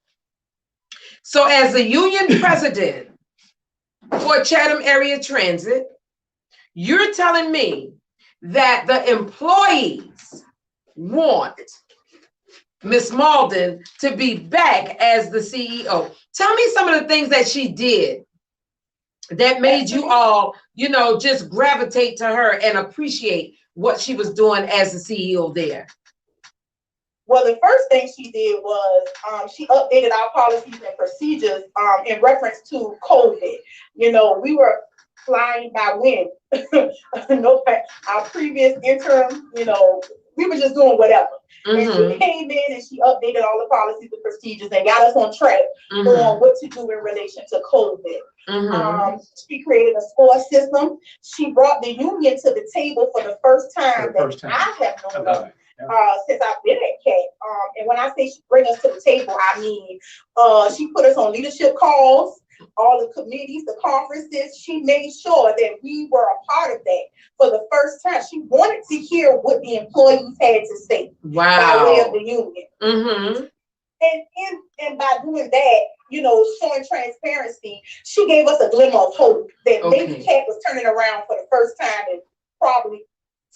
So as the union president for Chatham Area Transit, you're telling me that the employees want Ms. Malden to be back as the CEO. Tell me some of the things that she did that made you all, just gravitate to her and appreciate what she was doing as the CEO there. Well, the first thing she did was she updated our policies and procedures in reference to COVID. We were flying by wind. Our previous interim, we were just doing whatever. And she came in and she updated all the policies and procedures and got us on track on what to do in relation to COVID. She created a score system. She brought the union to the table for the first time I have known of. Since I've been at CAT. And when I say she bring us to the table, I mean, she put us on leadership calls, all the committees, the conferences. She made sure that we were a part of that for the first time. She wanted to hear what the employees had to say by way of the union. And by doing that, showing transparency, she gave us a glimmer of hope that maybe CAT was turning around for the first time in probably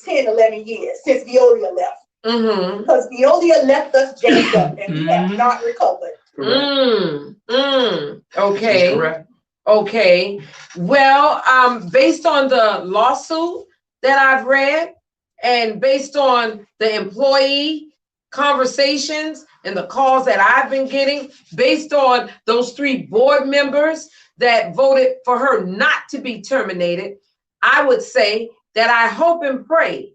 10, 11 years since Veolia left. Because Veolia left us jammed up and we have not recovered. Okay. Correct. Okay. Well, based on the lawsuit that I've read and based on the employee conversations and the calls that I've been getting, based on those 3 board members that voted for her not to be terminated, I would say that I hope and pray.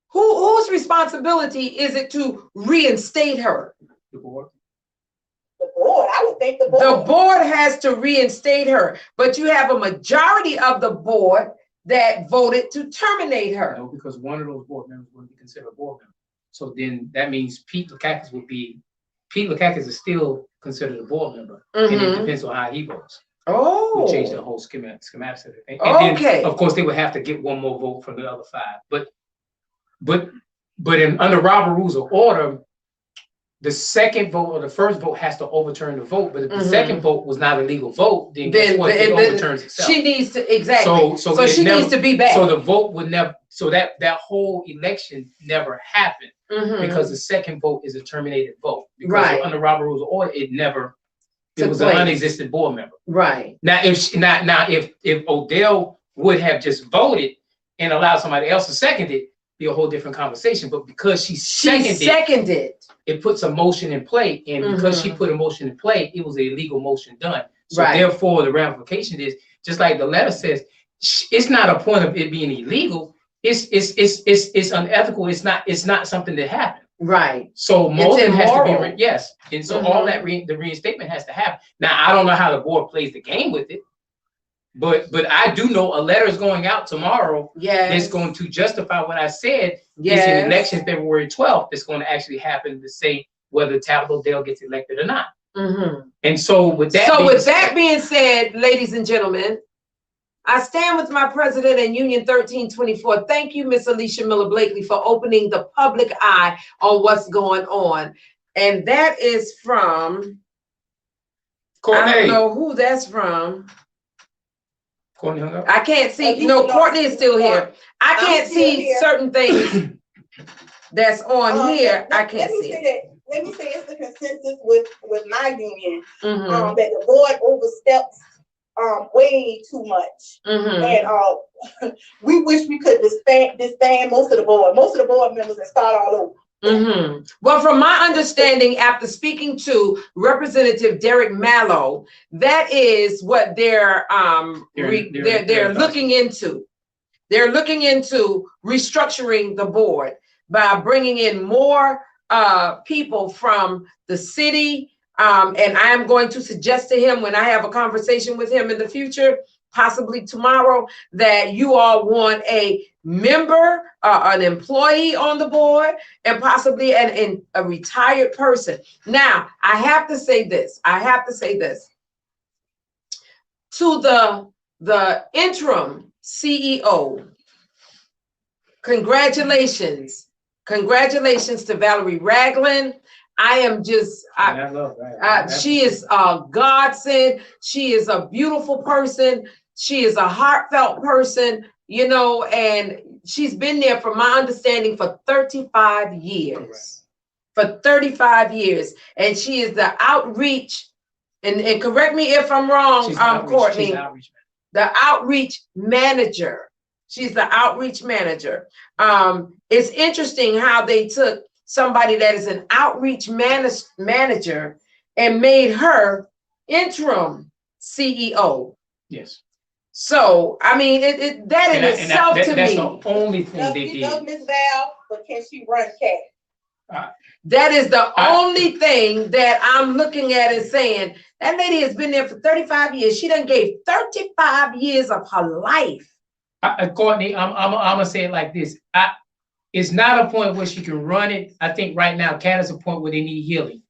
Whose responsibility is it to reinstate her? The board. The board, I would think the board. The board has to reinstate her, but you have a majority of the board that voted to terminate her. No, because one of those board members would be considered a board member. So then that means Pete Lukakis is still considered a board member. And it depends on how he votes. We'll change the whole schematics of everything. And then, of course, they would have to get one more vote from the other 5. But under Robert Rules of Order, the second vote or the first vote has to overturn the vote. But if the second vote was not a legal vote, then guess what? It overturns itself. She needs to So she needs to be back. So the vote would never. So that whole election never happened because the second vote is a terminated vote. Because under Robert Rules of Order, it was an unexistent board member. Right. Now, if Odell would have just voted and allowed somebody else to second it, be a whole different conversation. But because she seconded it puts a motion in play. And because she put a motion in play, it was an illegal motion done. So therefore, the ramification is, just like the letter says, it's not a point of it being illegal. It's unethical. It's not something that happened. Right. So Malden has to be yes. And so all that the reinstatement has to happen. Now, I don't know how the board plays the game with it. But I do know a letter is going out tomorrow. That's going to justify what I said. It's an election February 12th that's going to actually happen to say whether Tabitha Dale gets elected or not. And so with that being said, ladies and gentlemen, I stand with my president and Union 1324. Thank you, Miss Alicia Miller Blakely, for opening the public eye on what's going on. And that is from Courtney. I don't know who that's from. Courtney hung up? I can't see. No, Courtney is still here. I can't see certain things that's on here. I can't see it. Let me say it's the consensus with my union that the board oversteps way too much, and we wish we could disband most of the board members and start all over. Well, from my understanding, after speaking to Representative Derek Mallow, that is what they're looking into. They're looking into restructuring the board by bringing in more people from the city. And I am going to suggest to him when I have a conversation with him in the future, possibly tomorrow, that you all want a member, an employee on the board, and possibly a retired person. Now, I have to say this. To the interim CEO, congratulations to Valerie Ragland. I am just, she is a godsend. She is a beautiful person. She is a heartfelt person, you know, and she's been there, from my understanding, for 35 years. For 35 years. And she is the outreach, and correct me if I'm wrong, Courtney, the outreach manager. She's the outreach manager. It's interesting how they took somebody that is an outreach manager and made her interim CEO. Yes. So, I mean, that in itself, to me, that's the only thing they did. Love Miss Val, but can she run cash? That is the only thing that I'm looking at and saying, that lady has been there for 35 years. She done gave 35 years of her life. Courtney, I'm gonna say it like this. It's not a point where she can run it. I think right now, Cat is a point where they need healing,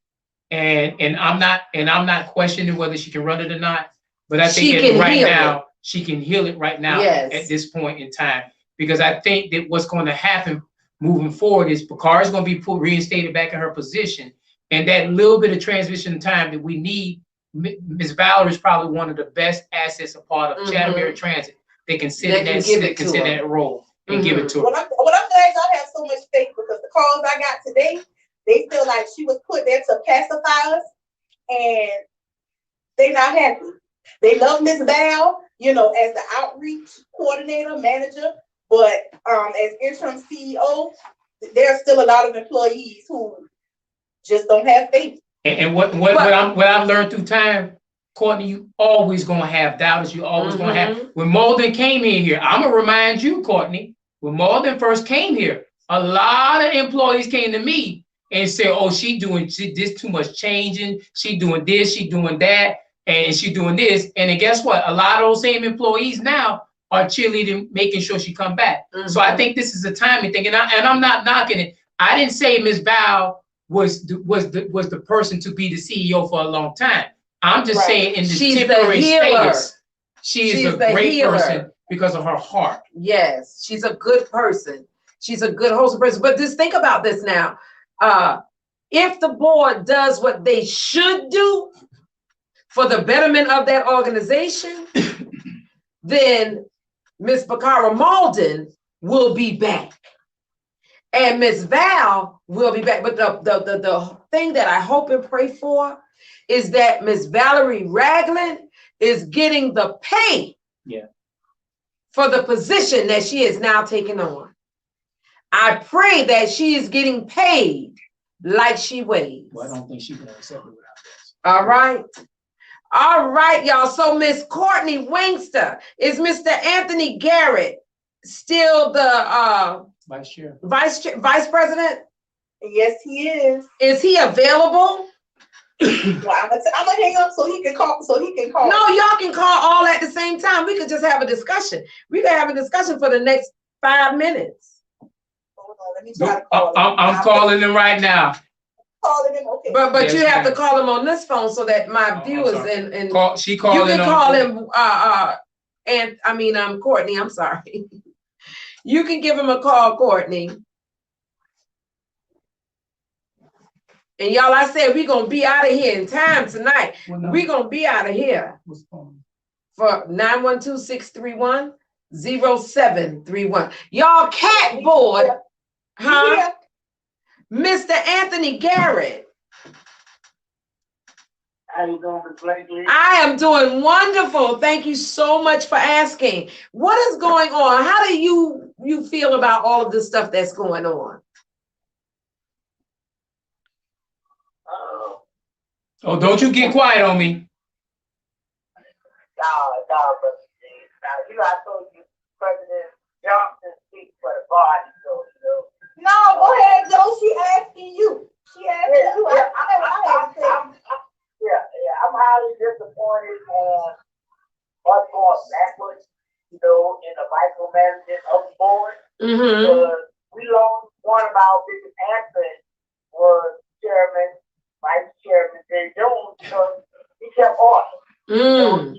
and I'm not questioning whether she can run it or not. But I think that right now she can heal it right now at this point in time, because I think that what's going to happen moving forward is Bakar is going to be reinstated back in her position, and that little bit of transition time that we need. Ms. Valerie is probably one of the best assets, a part of Chatham Area Transit. They can sit in that role and give it to her. Well, I'm glad y'all have so much faith, because the calls I got today, they feel like she was put there to pacify us, and they're not happy. They love Ms. Val, you know, as the outreach coordinator, manager, but as interim CEO, there are still a lot of employees who just don't have faith. And what I've learned through time, Courtney, you always gonna have doubters. You always gonna have. When Malden came in here, I'm gonna remind you, Courtney, when Malden first came here, a lot of employees came to me and said, "Oh, she doing this too much changing. She doing this, she doing that, and she doing this." And then guess what? A lot of those same employees now are cheerleading, making sure she come back. So I think this is a timing thing, and I'm not knocking it. I didn't say Ms. Val was the person to be the CEO for a long time. I'm just saying in the temporary status, she is a great person because of her heart. Yes, she's a good person. She's a good wholesome person. But just think about this now. If the board does what they should do for the betterment of that organization, then Ms. Bakara Malden will be back. And Ms. Val will be back. But the thing that I hope and pray for is that Ms. Valerie Ragland is getting the pay for the position that she is now taking on. I pray that she is getting paid like she weighs. Well, I don't think she can accept it without this. All right. All right, y'all. So Miss Courtney Wingster, is Mr. Anthony Garrett still the Vice Chair. vice president? Yes, he is. Is he available? Well, I'm gonna hang up so he can call. No, y'all can call all at the same time. We could just have a discussion. We could have a discussion for the next 5 minutes. Hold on, let me try to call him. I'm calling him right now. Calling him, okay. But Yes, you have to ma'am. call him on this phone so that my I'm viewers sorry. and She you called can in call on. him. Courtney. I'm sorry. You can give him a call, Courtney. And y'all, I said we're gonna be out of here in time tonight. We're gonna be out of here for 912-631-0731. Y'all cat board, huh? Yeah. Mr. Anthony Garrett. How you doing, Ms. Blakely? I am doing wonderful. Thank you so much for asking. What is going on? How do you feel about all of this stuff that's going on? Oh, don't you get quiet on me. But I told you, President Johnson speaks for the body, so No, go ahead, Joe. She asking you. I'm highly disappointed on us going backwards, in the micromanagement of the board. Mm-hmm. Because we lost one of our biggest assets was Chairman, Vice Chairman Jay Jones, because he kept order. He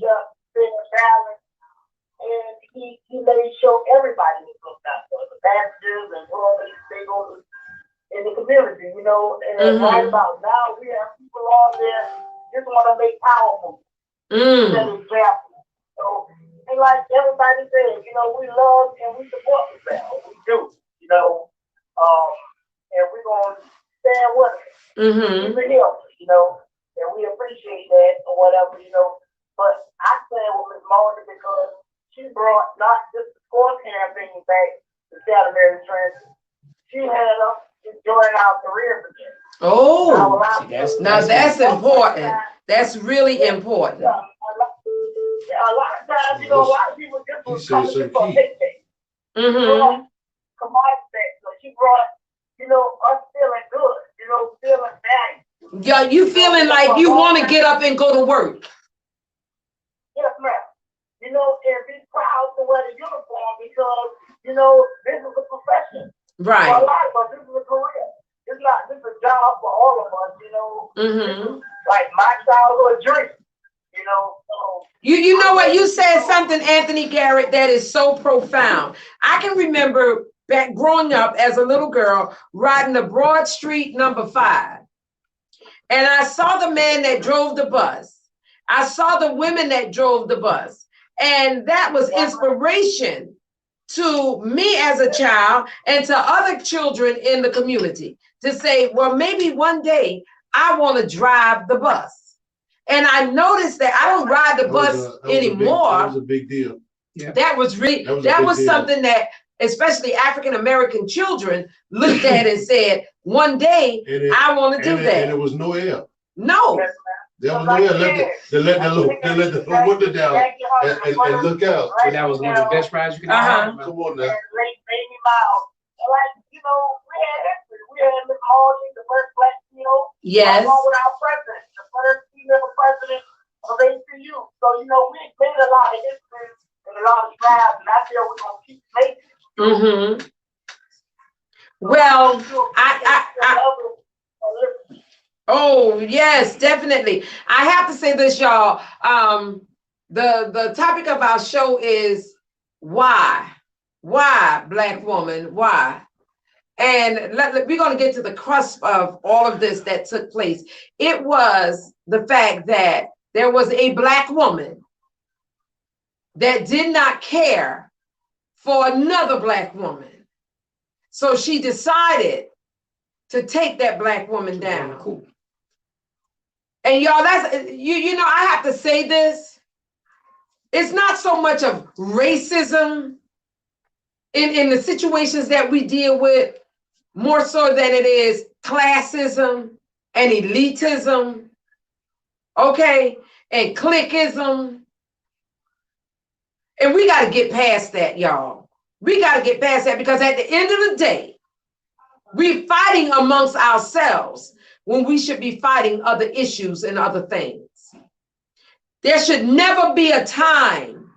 kept being balanced, and he made sure everybody was looked after, the passengers and employees, stakeholders in the community, and right about now we have people on there just want to make power moves. Set an example. So, and like everybody said, we love and we support the bell. We do, and we're gonna stand with it. Keep it healthy, and we appreciate that or whatever, But I stand with Ms. Monica because she brought not just the sports campaign back to Santa Mary Transit. She had us enjoying our careers again. Oh, that's important. important. That's really important. Yeah, a lot of times, a lot of people just was coming just for a paycheck. Come on back. So she brought, us feeling good, feeling bad. Yeah, you feeling like you want to get up and go to work. Yes, ma'am. And be proud to wear the uniform because, this is a profession. Right. For a lot of us, this is a career. This is a job for all of us, This is like my childhood dream, So You know what? You said something, Anthony Garrett, that is so profound. I can remember back growing up as a little girl riding the Broad Street number 5. And I saw the man that drove the bus. I saw the women that drove the bus. And that was inspiration to me as a child and to other children in the community to say, well, maybe one day I want to drive the bus. And I noticed that I don't ride the bus anymore. That was a big deal. Yeah. That was something that especially African American children looked at and said, one day I want to do that. And there was no air. No. There was no air. They let the window down and look out. So that was one of the best rides you could have. Come on now. Baby Miles. Like, we had history. We had Miss Hawley, the first black CEO. Yes. Along with our president, the first female president of ACU. So, we made a lot of history and a lot of strides, and I feel we're going to keep making. Well, oh, yes, definitely. I have to say this, y'all. The topic of our show is why? Why, Black woman? Why? And we're going to get to the crux of all of this that took place. It was the fact that there was a Black woman that did not care for another Black woman. So she decided to take that Black woman down. Cool. And y'all, that's, I have to say this. It's not so much of racism in the situations that we deal with, more so than it is classism and elitism, okay, and cliquism. And we got to get past that, y'all. We got to get past that, because at the end of the day, we're fighting amongst ourselves when we should be fighting other issues and other things. There should never be a time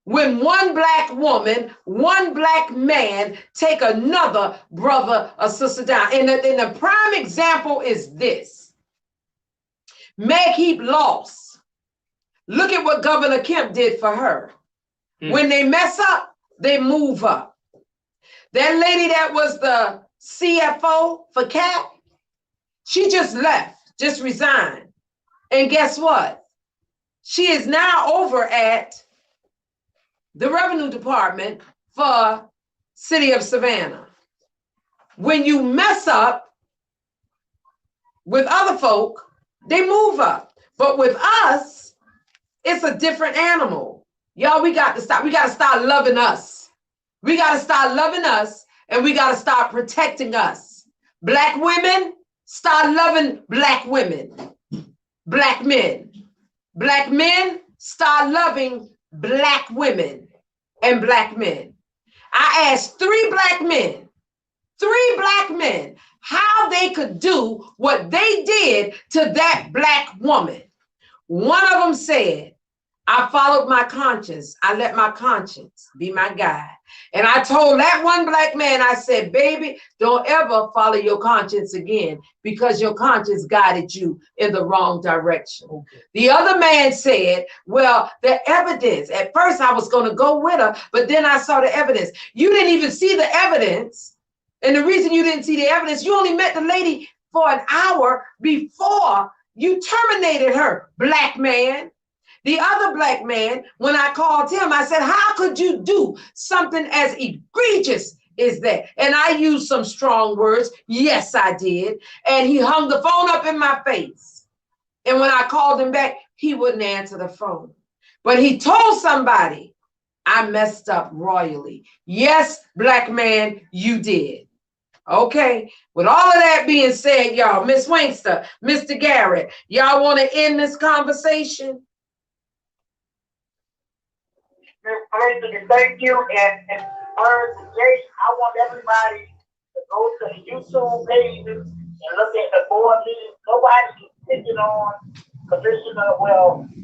when one black woman, one black man take another brother or sister down. And the prime example is this. Meg Heap lost. Look at what Governor Kemp did for her. When they mess up, they move up. That lady that was the CFO for CAT, she just left, just resigned. And guess what? She is now over at the Revenue Department for City of Savannah. When you mess up with other folk, they move up. But with us, it's a different animal. Y'all, we got to stop. We got to start loving us. We got to start loving us, and we got to start protecting us. Black women, start loving black women. Black men. Black men, start loving black women and black men. I asked three black men, how they could do what they did to that black woman. One of them said, I followed my conscience. I let my conscience be my guide. And I told that one black man, I said, baby, don't ever follow your conscience again, because your conscience guided you in the wrong direction. Okay. The other man said, well, the evidence, at first I was going to go with her, but then I saw the evidence. You didn't even see the evidence. And the reason you didn't see the evidence, you only met the lady for an hour before you terminated her, black man. The other black man, when I called him, I said, how could you do something as egregious as that? And I used some strong words. Yes, I did. And he hung the phone up in my face. And when I called him back, he wouldn't answer the phone. But he told somebody, I messed up royally. Yes, black man, you did. Okay. With all of that being said, y'all, Miss Winkster, Mr. Garrett, y'all want to end this conversation? Thank you, and today I want everybody to go to the YouTube page and look at the board meeting. Nobody's picking on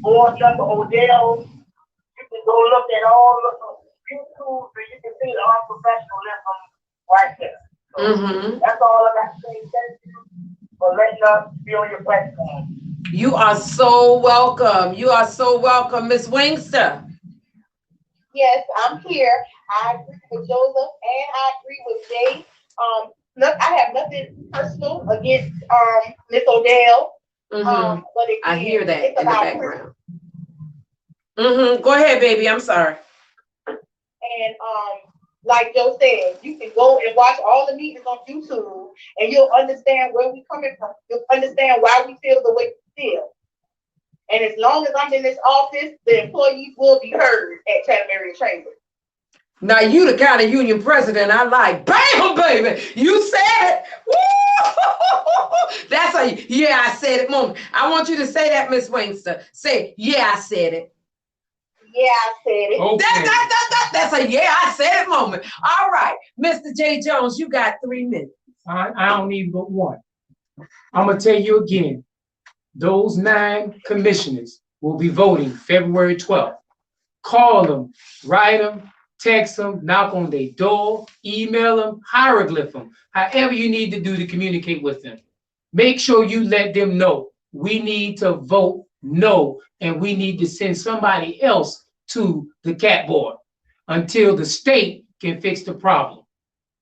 board member Odell. You can go look at all of the YouTube and you can see the unprofessionalism right there. So that's all I got to say. Thank you for letting us be on your platform. You are so welcome. You are so welcome, Miss Winkster. Yes, I'm here. I agree with Joseph and I agree with Jay. I have nothing personal against Miss Odell. But again, I hear that in the background. Go ahead, baby. I'm sorry. And like Joe said, you can go and watch all the meetings on YouTube, and you'll understand where we're coming from. You'll understand why we feel the way we feel. And as long as I'm in this office, the employees will be heard at Chatham Area Chamber. Now you the county union president I like. Bam, baby. You said it. Woo! That's a yeah, I said it moment. I want you to say that, Miss Winkster. Say, yeah, I said it. Yeah, I said it. Okay. That's a yeah, I said it moment. All right. Mr. J. Jones, you got 3 minutes. I don't need but one. I'm going to tell you again. Those 9 commissioners will be voting February 12th. Call them, write them, text them, knock on their door, email them, hieroglyph them, however you need to do to communicate with them. Make sure you let them know we need to vote no, and we need to send somebody else to the CAT board until the state can fix the problem.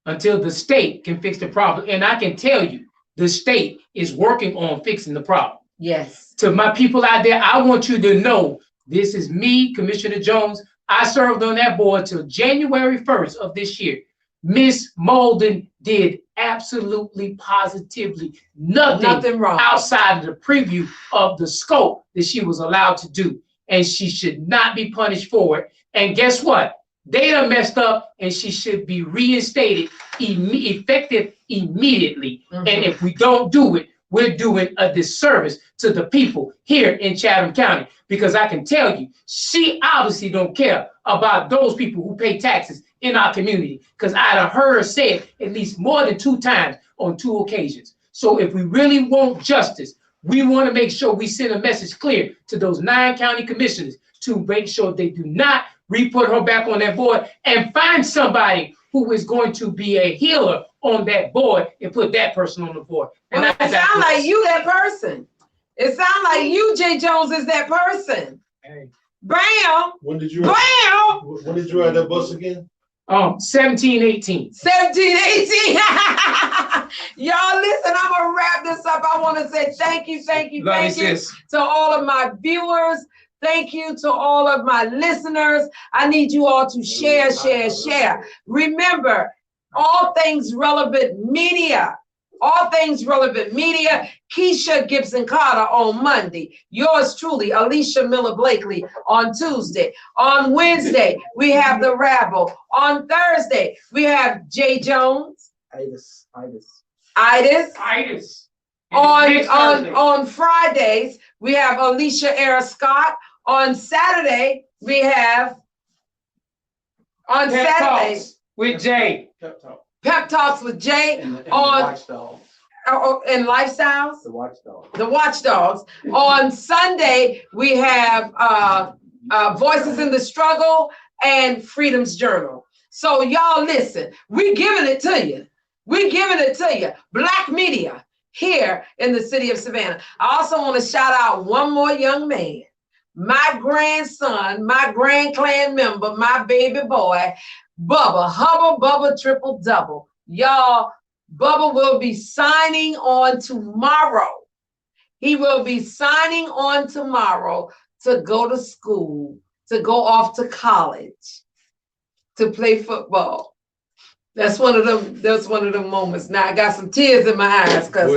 Until the state can fix the problem. And I can tell you, the state is working on fixing the problem. Yes. To my people out there, I want you to know this is me, Commissioner Jones. I served on that board till January 1st of this year. Miss Molden did absolutely, positively nothing wrong outside of the preview of the scope that she was allowed to do. And she should not be punished for it. And guess what? They done messed up and she should be reinstated effective immediately. And if we don't do it, we're doing a disservice to the people here in Chatham County, because I can tell you, she obviously don't care about those people who pay taxes in our community, because I done heard her say it at least more than 2 times on 2 occasions. So if we really want justice, we want to make sure we send a message clear to those 9 county commissioners to make sure they do not re-put her back on that board, and find somebody who is going to be a healer on that board and put that person on the board. And Well, it sounds like you that person. It sounds like you, Jay Jones, is that person. Hey. Bam! When did you Bam! when did you ride that bus again? 17, 18. 17, 18. Y'all listen, I'm gonna wrap this up. I want to say thank you to all of my viewers. Thank you to all of my listeners. I need you all to share. Remember, all things relevant media. Keisha Gibson Carter on Monday. Yours truly, Alicia Miller Blakely on Tuesday. On Wednesday, we have the Rabble. On Thursday, we have Jay Jones. Itis. On Fridays, we have Alicia Era Scott. On Saturday, we have Saturdays with Jay. Pep Talks with Jay and Lifestyles. The Watchdogs. On Sunday, we have Voices in the Struggle and Freedom's Journal. So y'all listen, we giving it to you. Black media here in the city of Savannah. I also want to shout out one more young man. My grandson, my Grand Clan member, my baby boy, Bubba Triple Double. Y'all, Bubba will be signing on tomorrow. He will be signing on tomorrow to go to school, to go off to college, to play football. That's one of them moments. Now I got some tears in my eyes because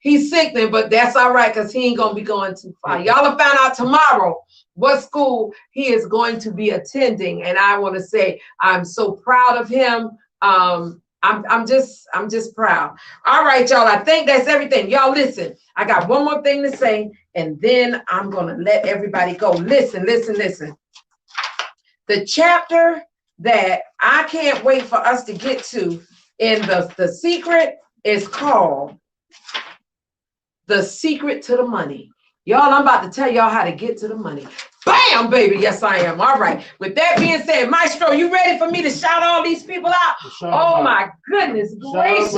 he's sickening, but that's all right because he ain't gonna be going too far. Y'all will find out tomorrow what school he is going to be attending, and I want to say I'm so proud of him. I'm just proud. All right, y'all. I think that's everything. Y'all listen. I got one more thing to say, and then I'm gonna let everybody go. Listen. The chapter that I can't wait for us to get to in the secret is called The Secret to the Money. Y'all, I'm about to tell y'all how to get to the money. Bam, baby. Yes, I am. All right. With that being said, Maestro, you ready for me to shout all these people out? Oh, my goodness gracious.